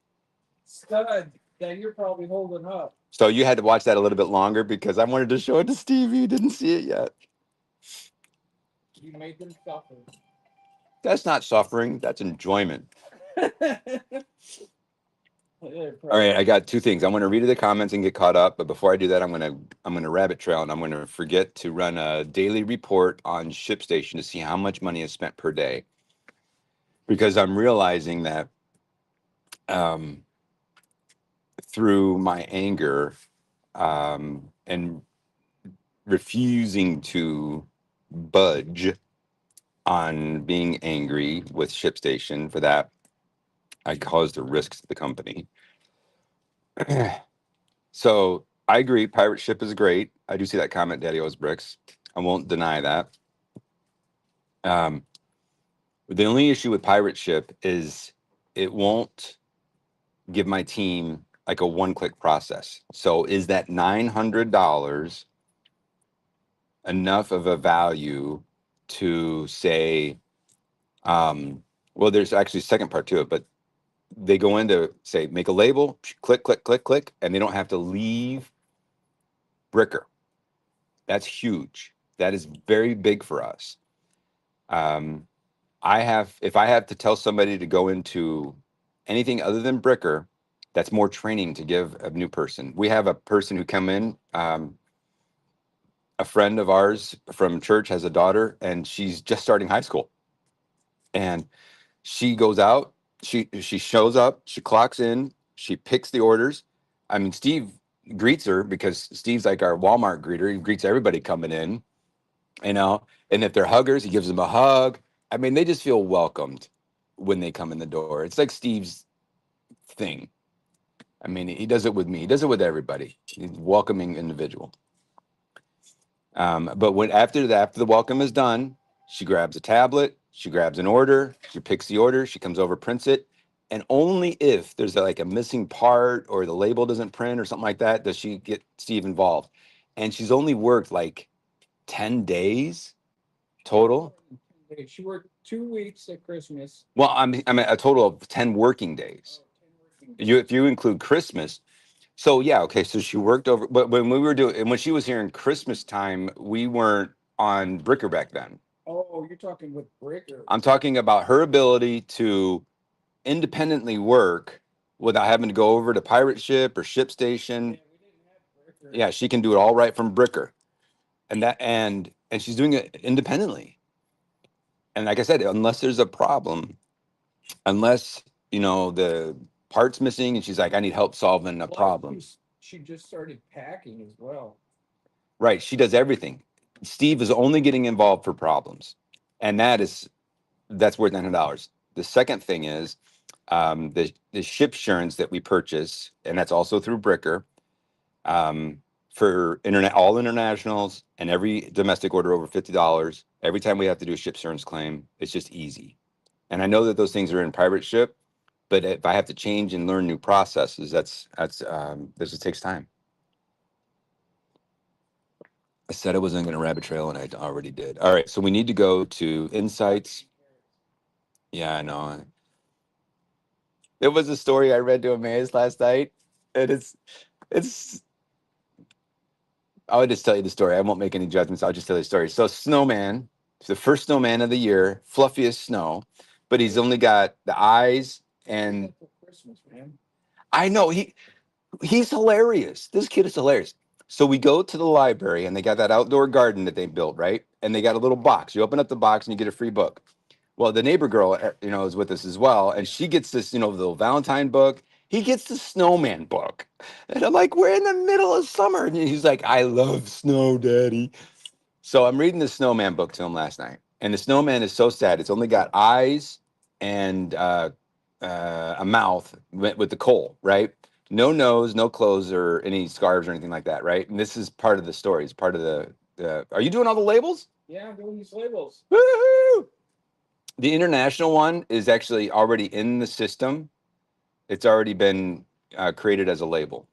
stud that you're probably holding up. So you had to watch that a little bit longer because I wanted to show it to Stevie. You didn't see it yet. You made them suffer. That's not suffering. That's enjoyment. All All right, I got two things. I want to read the comments and get caught up, but before I do that, I'm gonna rabbit trail and I'm gonna forget to run a daily report on ShipStation to see how much money is spent per day, because I'm realizing that um, through my anger and refusing to budge on being angry with ShipStation for that, I caused a risk to the company. So I agree, pirate ship is great. I do see that comment, Daddy O's bricks. I won't deny that. The only issue with pirate ship is it won't give my team like a one-click process. So is that $900 enough of a value to say, well, there's actually a second part to it, but they go into say, make a label, click, click, click, click, and they don't have to leave Bricker. That's huge. That is very big for us. If I have to tell somebody to go into anything other than Bricker, that's more training to give a new person. We have a person who come in, a friend of ours from church has a daughter and she's just starting high school. And she goes out, she shows up, she clocks in, she picks the orders. I mean, Steve greets her because Steve's like our Walmart greeter. He greets everybody coming in, and if they're huggers, he gives them a hug. I mean, they just feel welcomed when they come in the door. It's like Steve's thing. I mean, he does it with me. He does it with everybody. He's a welcoming individual. But after the welcome is done, she grabs a tablet, she grabs an order, she picks the order, she comes over, prints it, and only if there's like a missing part or the label doesn't print or something like that, does she get Steve involved. And she's only worked like 10 days total. She worked 2 weeks at Christmas. Well, I'm at a total of 10 working days. 10 working days. If you include Christmas. So yeah, okay. So she worked over, but when we were doing, and when she was here in Christmas time, we weren't on Bricker back then. Oh, you're talking with Bricker. I'm talking about her ability to independently work without having to go over to Pirate Ship or ShipStation. Yeah, we didn't have Bricker. Yeah, she can do it all right from Bricker. and she's doing it independently. And like I said, unless there's a problem, unless the parts missing, and she's like, I need help solving a problem. She just started packing as well. Right, she does everything. Steve is only getting involved for problems, and that's worth $900. The second thing is the ship insurance that we purchase, and that's also through Bricker, for internet, all internationals, and every domestic order over $50. Every time we have to do a ship insurance claim, it's just easy. And I know that those things are in private ship, but if I have to change and learn new processes, this just takes time. I said I wasn't going to rabbit trail, and I already did. All right, so we need to go to insights. Yeah, I know. There was a story I read to Emmaus last night, and it's. I'll just tell you the story. I won't make any judgments. I'll just tell you the story. So, snowman, it's the first snowman of the year, fluffiest snow, but he's only got the eyes and. Christmas, man. I know he's hilarious. This kid is hilarious. So we go to the library, and they got that outdoor garden that they built, right? And they got a little box. You open up the box and you get a free book. Well, the neighbor girl, is with us as well, and she gets this, the little Valentine book. He gets the snowman book, and I'm like, we're in the middle of summer, and he's like, I love snow, Daddy. So I'm reading the snowman book to him last night, and the snowman is so sad. It's only got eyes and a mouth with the coal, right? No nose, no clothes or any scarves or anything like that, right? And this is part of the story. It's part of the. Are you doing all the labels? Yeah, I'm doing these labels. Woo-hoo! The international one is actually already in the system. It's already been created as a label.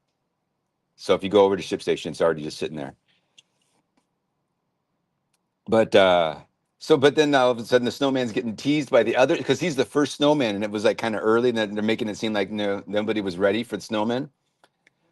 So if you go over to ShipStation, it's already just sitting there. But but then all of a sudden the snowman's getting teased by the other, because he's the first snowman, and it was like kind of early, and they're making it seem like nobody was ready for the snowman.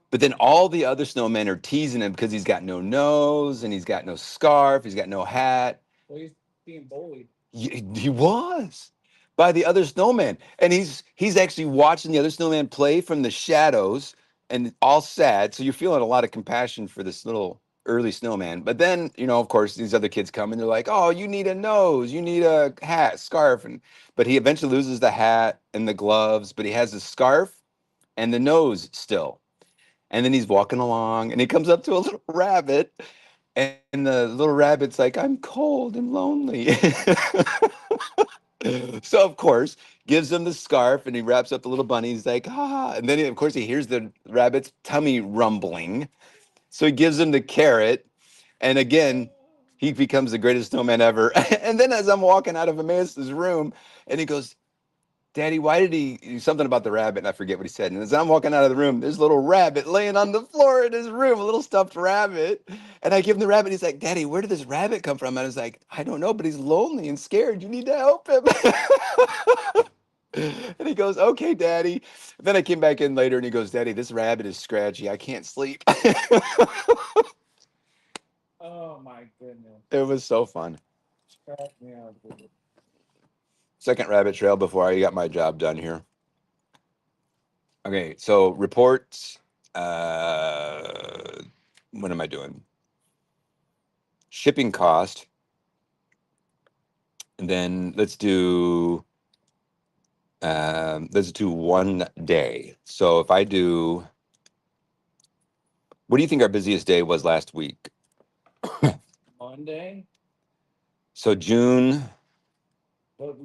But then all the other snowmen are teasing him because he's got no nose and he's got no scarf, he's got no hat. Well, he's being bullied. He was by the other snowman, and he's actually watching the other snowman play from the shadows, and all sad. So you're feeling a lot of compassion for this little early snowman. But then, of course, these other kids come and they're like, "Oh, you need a nose, you need a hat, scarf," but he eventually loses the hat and the gloves, but he has the scarf and the nose still. And then he's walking along, and he comes up to a little rabbit, and the little rabbit's like, I'm cold and lonely. So, of course, gives him the scarf, and he wraps up the little bunny. He's like, ah. And then, of course, he hears the rabbit's tummy rumbling. So he gives him the carrot. And again, he becomes the greatest snowman ever. And then as I'm walking out of Emmaus's room, and he goes, Daddy, why did he something about the rabbit? And I forget what he said. And as I'm walking out of the room, there's a little rabbit laying on the floor in his room, a little stuffed rabbit. And I give him the rabbit. He's like, Daddy, where did this rabbit come from? And I was like, I don't know, but he's lonely and scared. You need to help him. And he goes, okay, Daddy. Then I came back in later, and he goes, Daddy, this rabbit is scratchy. I can't sleep. Oh my goodness. It was so fun. Crack me up, dude. Second rabbit trail before I got my job done here. Okay, so reports. What am I doing? Shipping cost. And then let's do 1 day. So if I do, what do you think our busiest day was last week? Monday. So June. But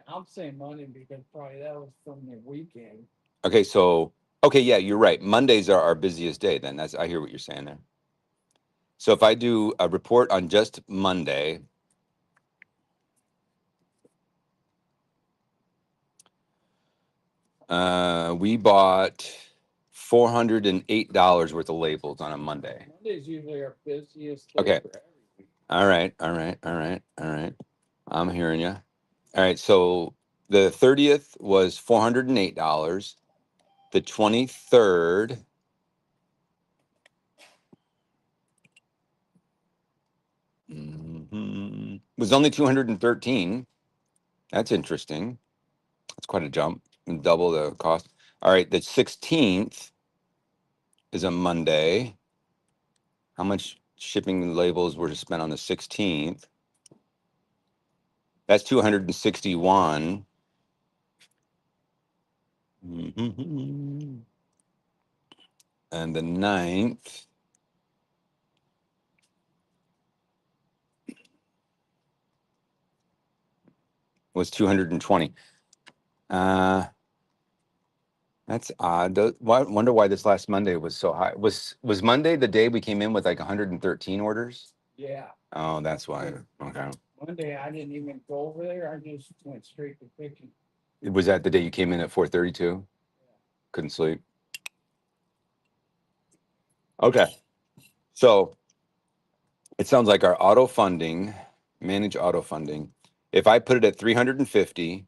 I'm saying Monday because probably that was from the weekend. Okay, yeah, you're right. Mondays are our busiest day. Then I hear what you're saying there. So if I do a report on just Monday, we bought $408 worth of labels on a Monday. Monday's usually our busiest day. Okay. For everything. All right. I'm hearing you. All right. So the 30th was $408. The 23rd. Was only 213. That's interesting. That's quite a jump, and double the cost. All right. The 16th is a Monday. How much shipping labels were spent on the 16th. That's 261. And the 9th was 220. That's odd. Wonder why this last Monday was so high. Was Monday the day we came in with like 113 orders? Yeah. Oh, that's why. Okay. Monday, I didn't even go over there. I just went straight to picking. Was that the day you came in at 4:32? Couldn't sleep. Okay. So it sounds like our auto funding, manage auto funding. If I put it at 350,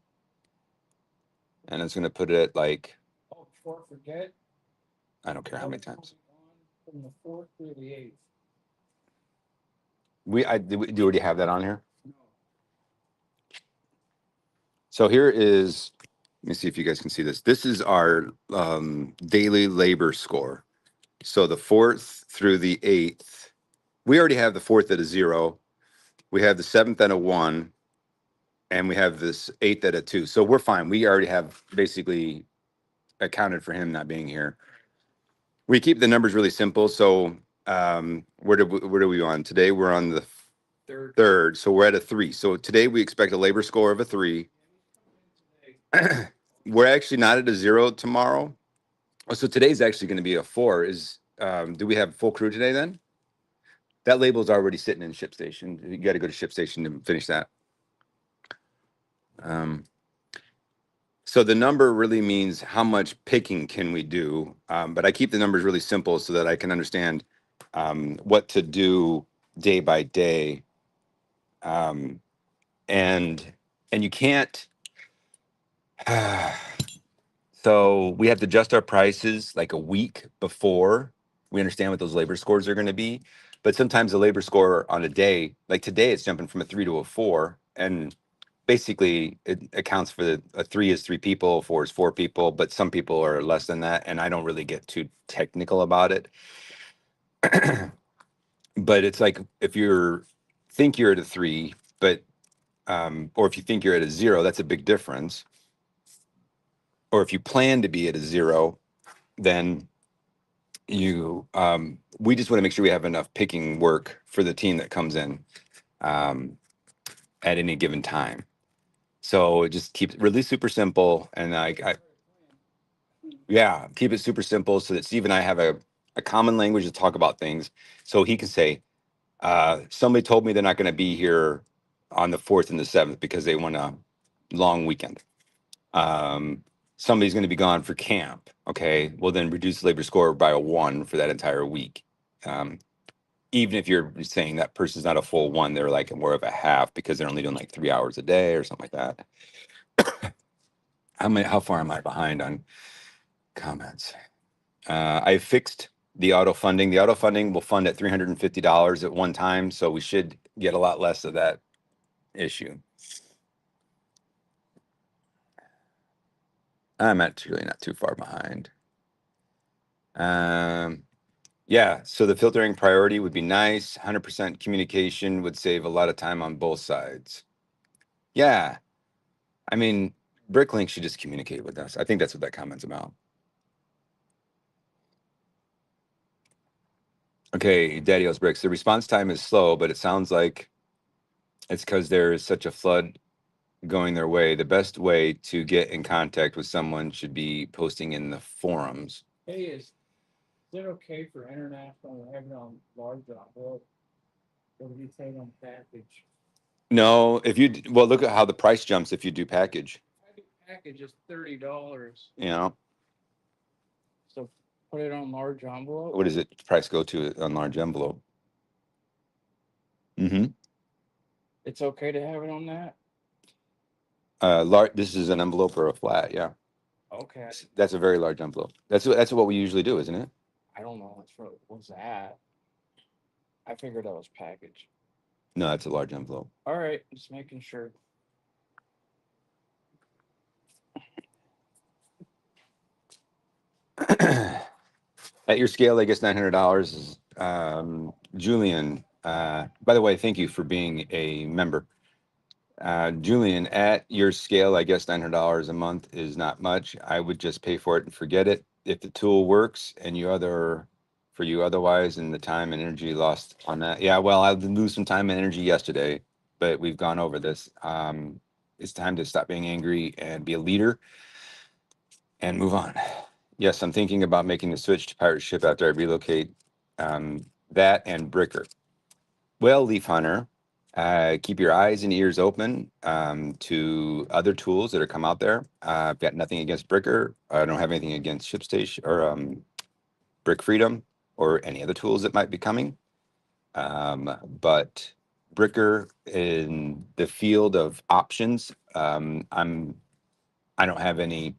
and it's going to put it at like, Oh, before I forget. I don't care how many times. From the 4th through the 8th. Do you already have that on here? No. So here is, let me see if you guys can see this. This is our daily labor score. So the 4th through the 8th, we already have the 4th at a 0. We have the 7th at a 1, and we have this 8th at a 2. So we're fine. We already have basically accounted for him not being here. We keep the numbers really simple. So where do we on today? We're on the third. So we're at a 3. So today we expect a labor score of a 3. We're actually not at a 0 tomorrow. Oh, so today's actually going to be a 4. Do we have full crew today then? That label's already sitting in ship station. You got to go to ship station to finish that. So the number really means how much picking can we do. But I keep the numbers really simple so that I can understand what to do day by day. And you can't. So we have to adjust our prices like a week before we understand what those labor scores are going to be. But sometimes the labor score on a day, like today, it's jumping from a 3 to a 4, and basically it accounts for a 3 is 3 people, 4 is 4 people, but some people are less than that, and I don't really get too technical about it. But it's like if think you're at a 3, but or if you think you're at a 0, that's a big difference. Or if you plan to be at a 0, then we just want to make sure we have enough picking work for the team that comes in at any given time. So just keep it really super simple, and yeah, keep it super simple so that Steve and I have a common language to talk about things. So he can say, somebody told me they're not going to be here on the 4th and the 7th because they want a long weekend. Somebody's going to be gone for camp. Okay, well then reduce the labor score by a 1 for that entire week. Even if you're saying that person's not a full 1, they're like more of a half because they're only doing like 3 hours a day or something like that. How far am I behind on comments? I fixed the auto funding. The auto funding will fund at $350 at one time, so we should get a lot less of that issue. I'm actually not too far behind. Yeah, so the filtering priority would be nice. 100% communication would save a lot of time on both sides. Yeah, I mean, Bricklink should just communicate with us. I think that's what that comment's about. Okay, Daddy-O's Bricks. The response time is slow, but it sounds like it's because there is such a flood going their way. The best way to get in contact with someone should be posting in the forums. Hey, is it okay for international to have it on large envelope? Or do you say on package? No, well, look at how the price jumps if you do package. Package is $30. You know, So put it on large envelope. what does it price go to on large envelope? Mm-hmm. It's okay to have it on that. This is an envelope or a flat, yeah. Okay. That's a very large envelope. That's what we usually do, isn't it? I don't know what's that. I figured that was package. No, that's a large envelope. All right, just making sure. At your scale, I guess $900 is Julian, by the way, thank you for being a member. Julian, at your scale, I guess $900 a month is not much. I would just pay for it and forget it. If the tool works and for you otherwise, and the time and energy lost on that. Yeah, well, I did lose some time and energy yesterday, but we've gone over this. It's time to stop being angry and be a leader and move on. Yes, I'm thinking about making the switch to pirate ship after I relocate. That and Bricker. Well, Leaf Hunter, keep your eyes and ears open to other tools that are come out there. I've got nothing against Bricker. I don't have anything against ShipStation or Brick Freedom or any other tools that might be coming. But Bricker in the field of options, I don't have any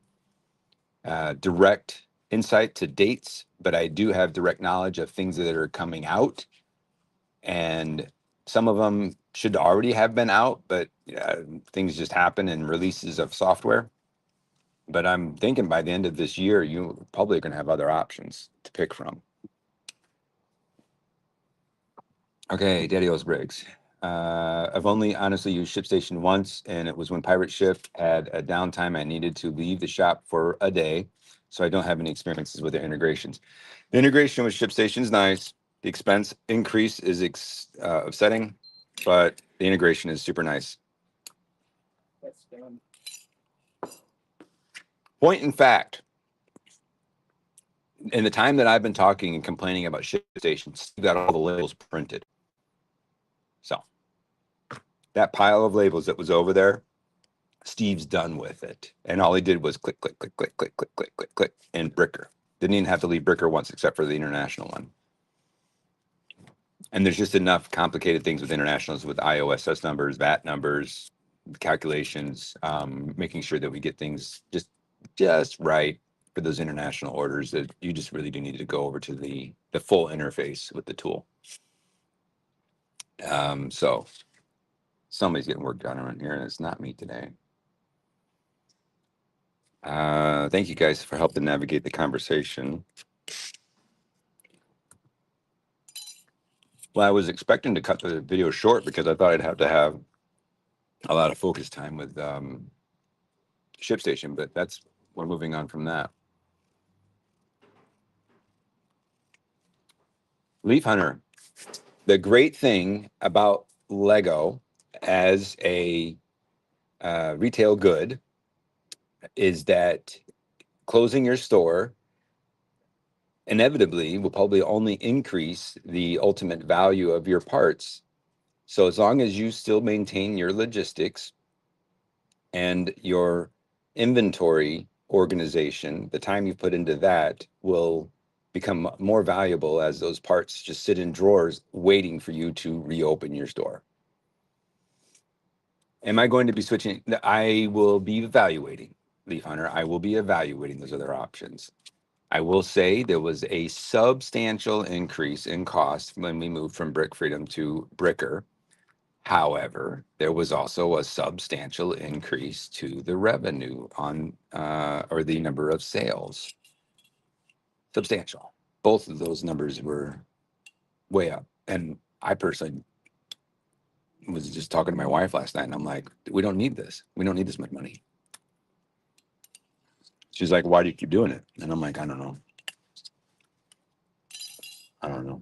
direct insight to dates, but I do have direct knowledge of things that are coming out, and some of them should already have been out, but things just happen in releases of software. But I'm thinking by the end of this year, you probably going to have other options to pick from. Okay, Daddy O's Briggs. I've only honestly used ShipStation once, and it was when Pirate Ship had a downtime. I needed to leave the shop for a day, so I don't have any experiences with their integrations. The integration with ShipStation is nice. The expense increase is upsetting, but the integration is super nice. That's done. Point in fact, in the time that I've been talking and complaining about ShipStation, Steve got all the labels printed. So that pile of labels that was over there, Steve's done with it. And all he did was click, click, click, click, click, click, click, click, click, and Bricker. Didn't even have to leave Bricker once except for the international one. And there's just enough complicated things with internationals with IOSS numbers, VAT numbers, calculations, making sure that we get things just right for those international orders, that you just really do need to go over to the full interface with the tool. So somebody's getting work done around here, and it's not me today. Thank you guys for helping navigate the conversation. Well, I was expecting to cut the video short because I thought I'd have to have a lot of focus time with ShipStation, but we're moving on from that. Leaf Hunter. The great thing about Lego as a retail good is that closing your store inevitably will probably only increase the ultimate value of your parts. So as long as you still maintain your logistics and your inventory organization, the time you put into that will become more valuable as those parts just sit in drawers waiting for you to reopen your store. Am I going to be switching? I will be evaluating, Leaf Hunter. I will be evaluating those other options. I will say there was a substantial increase in cost when we moved from Brick Freedom to Bricker. However, there was also a substantial increase to the revenue on or the number of sales. Substantial. Both of those numbers were way up. And I personally was just talking to my wife last night, and I'm like, we don't need this. We don't need this much money. She's like, why do you keep doing it? And I'm like, I don't know. I don't know.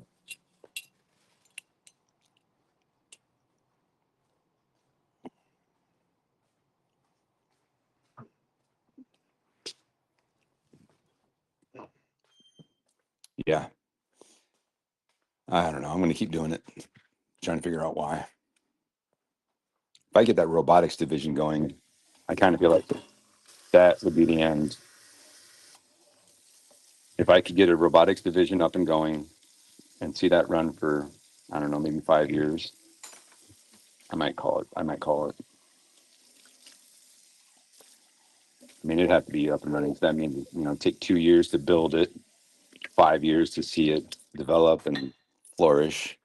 Yeah. I don't know. I'm going to keep doing it, trying to figure out why. If I get that robotics division going, I kind of feel like that would be the end. If I could get a robotics division up and going and see that run for, I don't know, maybe 5 years, I might call it. I might call it. I mean, it'd have to be up and running. So that means, take 2 years to build it, 5 years to see it develop and flourish.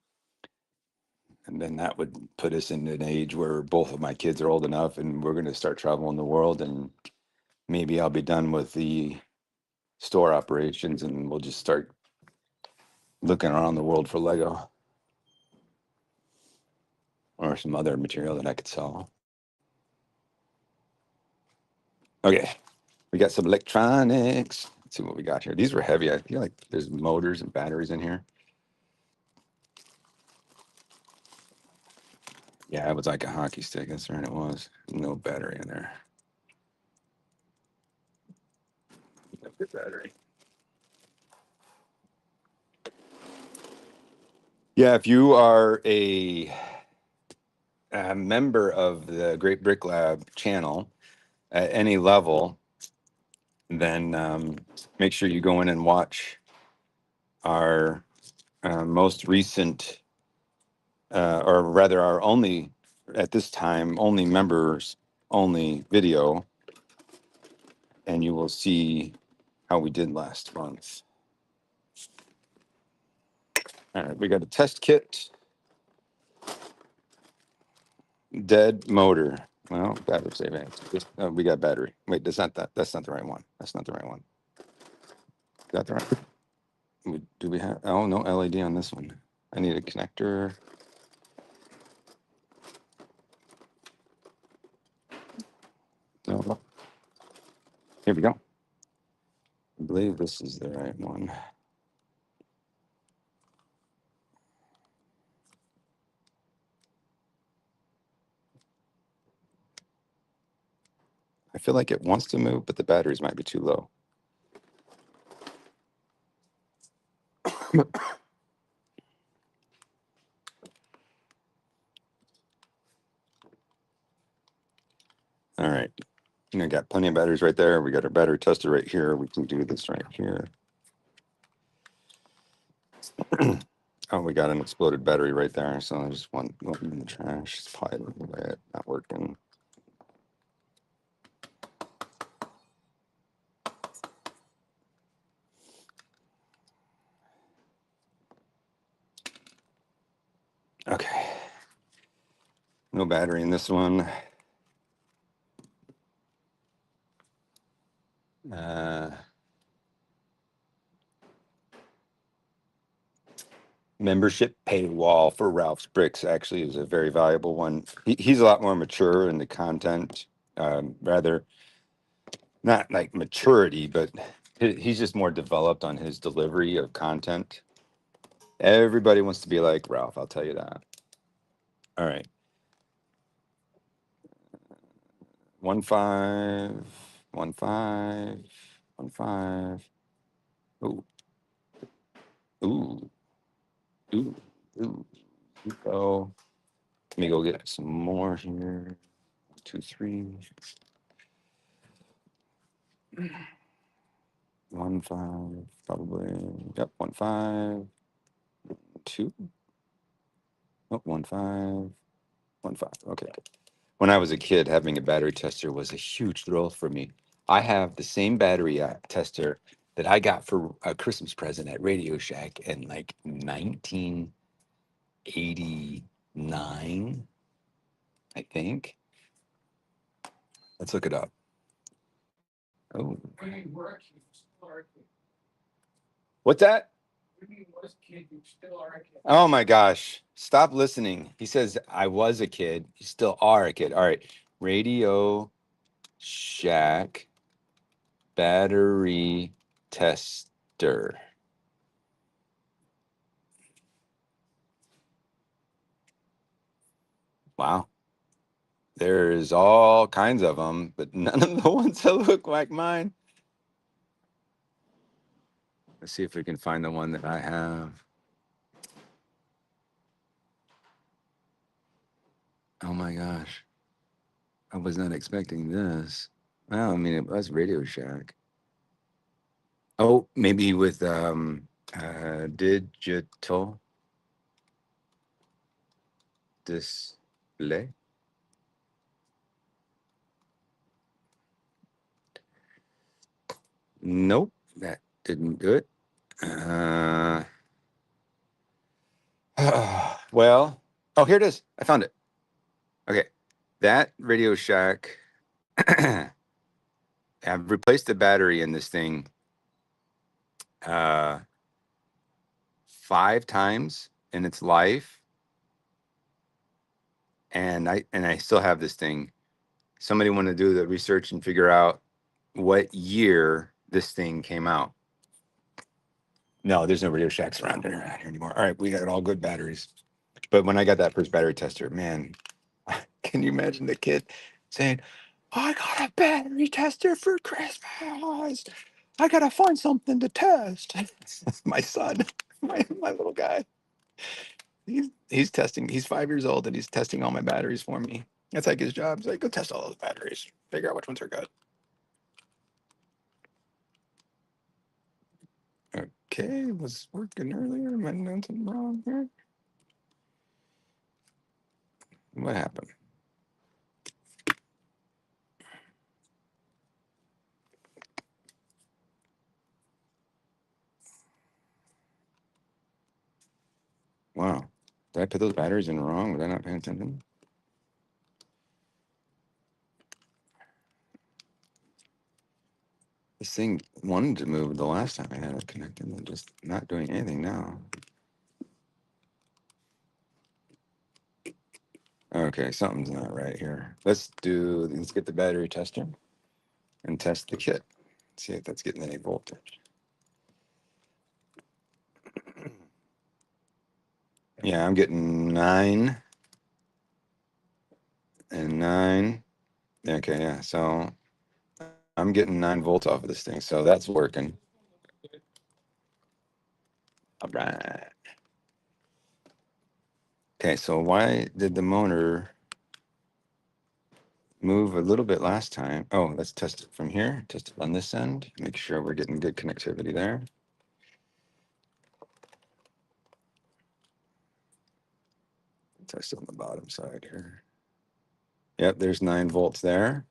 And then that would put us in an age where both of my kids are old enough and we're going to start traveling the world. And maybe I'll be done with the store operations and we'll just start looking around the world for Lego or some other material that I could sell. Okay, we got some electronics. Let's see what we got here. These were heavy. I feel like there's motors and batteries in here. Yeah, it was like a hockey stick. That's right, it was. No battery in there. No good battery. Yeah, if you are a member of the Great Brick Lab channel at any level, then make sure you go in and watch our most recent, or rather, our only, at this time, only members only video, and you will see how we did last month. All right, we got a test kit. Dead motor. Well, battery saving. We got battery. Wait, that's not that. That's not the right one. That's not the right one. Is that the right? Do we have? Oh no, LED on this one. I need a connector. No. Here we go. I believe this is the right one. I feel like it wants to move, but the batteries might be too low. All right. I got plenty of batteries right there. We got our battery tester right here. We can do this right here. Oh, we got an exploded battery right there. So I just want one in the trash. It's probably not working. Okay. No battery in this one. Membership paywall for Ralph's Bricks actually is a very valuable one. He's a lot more mature in the content, rather not like maturity, but he's just more developed on his delivery of content. Everybody wants to be like Ralph, I'll tell you that. All right. 1.5, 1.5, 1.5. Ooh, ooh, ooh, ooh. Go. Let me go get some more here. 2, 3. 1.5, probably. Yep, 1.5. 2. Oh, 1.5. 1.5. Okay. When I was a kid, having a battery tester was a huge thrill for me. I have the same battery tester that I got for a Christmas present at Radio Shack in like 1989, I think. Let's look it up. Oh, When you work, you still are a kid. what's that? When you was a kid, you still are a kid. Oh my gosh. Stop listening. He says, I was a kid. You still are a kid. All right. Radio Shack battery tester. Wow. There's all kinds of them, but none of the ones that look like mine. Let's see if we can find the one that I have. Oh my gosh. I was not expecting this. Well, I mean, it was Radio Shack. Oh, maybe with digital display. Nope, that didn't do it. Well, oh, here it is. I found it. Okay, that Radio Shack. I've replaced the battery in this thing 5 times in its life, and I still have this thing. Somebody want to do the research and figure out what year this thing came out. No, there's no Radio Shacks around here anymore. All right, we got all good batteries. But when I got that first battery tester, man, can you imagine the kid saying, I got a battery tester for Christmas. I gotta find something to test. My son, my little guy. He's testing, he's 5 years old and he's testing all my batteries for me. That's like his job. He's like, go test all those batteries, figure out which ones are good. Okay, it was working earlier. Am I doing something wrong here? What happened? Wow. Did I put those batteries in wrong? Was I not paying attention? This thing wanted to move the last time I had it connected and just not doing anything now. Okay, something's not right here. Let's get the battery tester and test the kit. See if that's getting any voltage. Yeah, I'm getting 9 and 9. Okay, yeah. So I'm getting 9 volts off of this thing. So that's working. All right. Okay, so why did the motor move a little bit last time? Oh, let's test it from here. Test it on this end. Make sure we're getting good connectivity there. Test on the bottom side here. Yep, there's 9 volts there.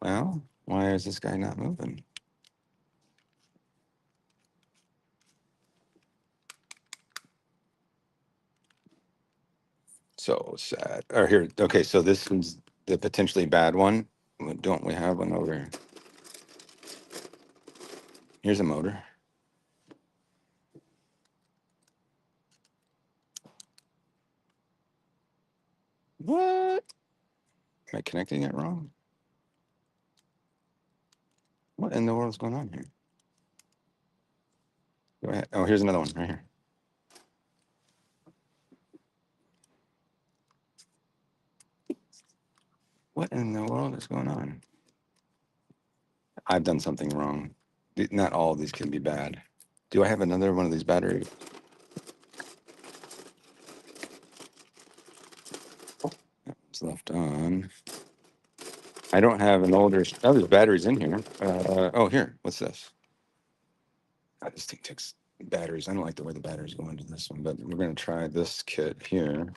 Well, why is this guy not moving? So sad. Or here, okay, so this one's the potentially bad one. Don't we have one over here? Here's a motor. What? Am I connecting it wrong? What in the world's going on here? Oh, here's another one right here. What in the world is going on? I've done something wrong. Not all of these can be bad. Do I have another one of these batteries? It's left on. I don't have an older. Oh, there's batteries in here. Oh, here. What's this? This thing takes batteries. I don't like the way the batteries go into this one, but we're going to try this kit here.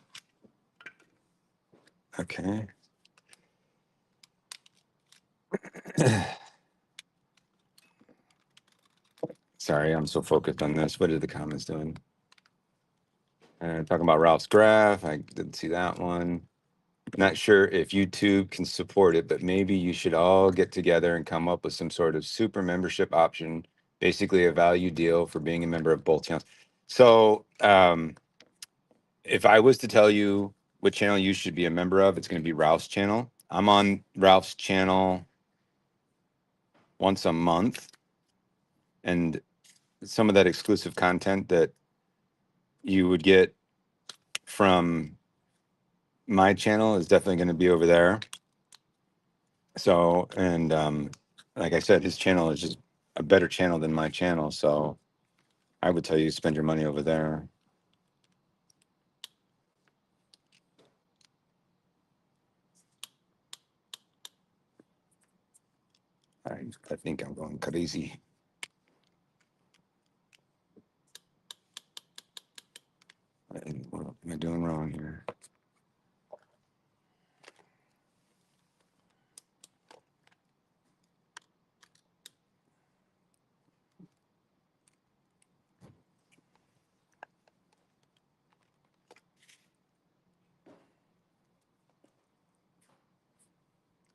Okay. Sorry, I'm so focused on this. What are the comments doing? Talking about Ralph's graph. I didn't see that one. Not sure if YouTube can support it, but maybe you should all get together and come up with some sort of super membership option, basically a value deal for being a member of both channels. So, if I was to tell you what channel you should be a member of, it's going to be Ralph's channel. I'm on Ralph's channel once a month, and some of that exclusive content that you would get from my channel is definitely going to be over there. So, and like I said, his channel is just a better channel than my channel. So I would tell you spend your money over there. I think I'm going crazy. What am I doing wrong here?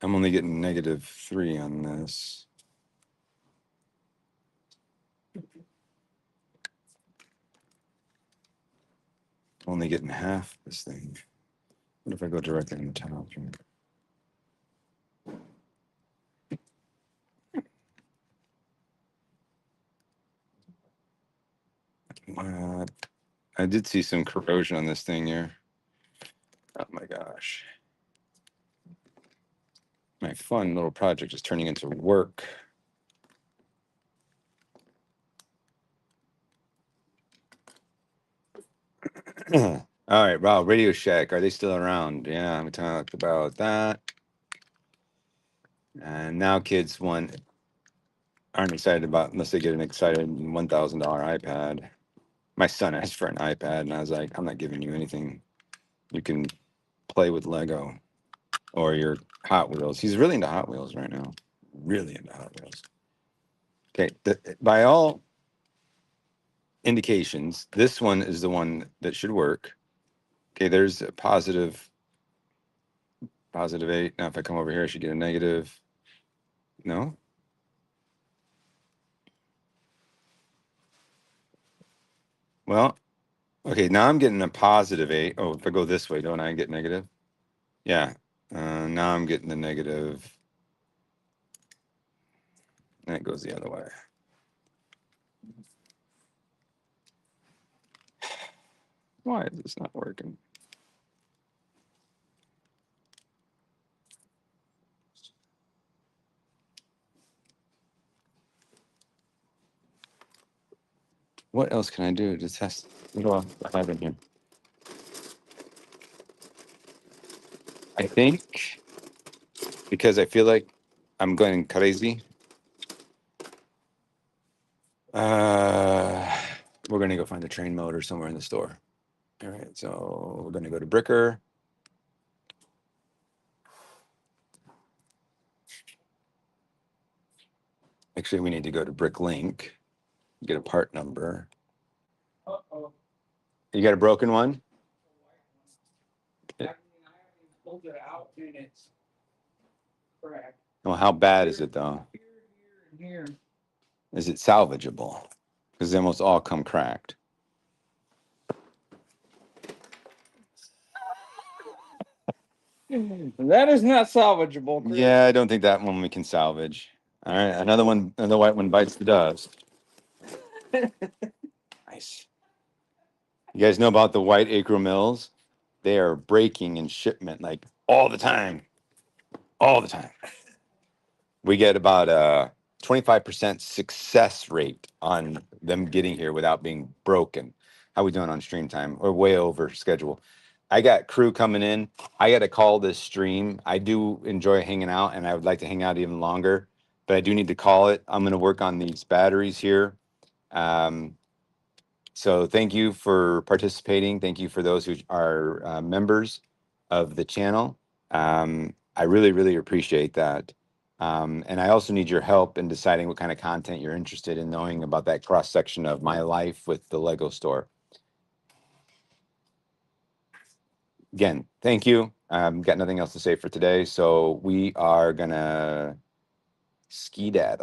I'm only getting -3 on this. Only getting half this thing. What if I go directly on the top? I did see some corrosion on this thing here. Oh my gosh. My fun little project is turning into work. All right, wow, Radio Shack, are they still around? Yeah, we talked about that. And now kids aren't excited about unless they get an excited $1,000 iPad. My son asked for an iPad, and I was like, I'm not giving you anything. You can play with Lego or your Hot Wheels. He's really into Hot Wheels right now. Really into Hot Wheels. Okay, by all indications, this one is the one that should work. Okay, there's a positive 8. Now if I come over here, I should get a negative. No? Well, okay, now I'm getting a positive 8. Oh, if I go this way, don't I get negative? Yeah. Now I'm getting the negative. And it goes the other way. Why is this not working? What else can I do to test? What do I have in here? I think because I feel like I'm going crazy. We're gonna go find the train motor somewhere in the store. All right, so we're gonna go to Bricker. Actually, we need to go to Bricklink, get a part number. Uh-oh. You got a broken one? I pulled it out and it's cracked. Well, how bad is it though? Here, here, and here. Is it salvageable? Because they almost all come cracked. That is not salvageable, Chris. Yeah, I don't think that one we can salvage. All right, another one, another white one bites the dust. Nice. You guys know about the white acre mills? They are breaking in shipment like all the time. All the time. We get about a 25% success rate on them getting here without being broken. How we doing on stream time? We're way over schedule. I got crew coming in. I got to call this stream. I do enjoy hanging out, and I would like to hang out even longer, but I do need to call it. I'm going to work on these batteries here. So thank you for participating. Thank you for those who are members of the channel. I really, really appreciate that. And I also need your help in deciding what kind of content you're interested in knowing about that cross section of my life with the Lego store. Again, thank you. Got nothing else to say for today. So we are gonna skedaddle.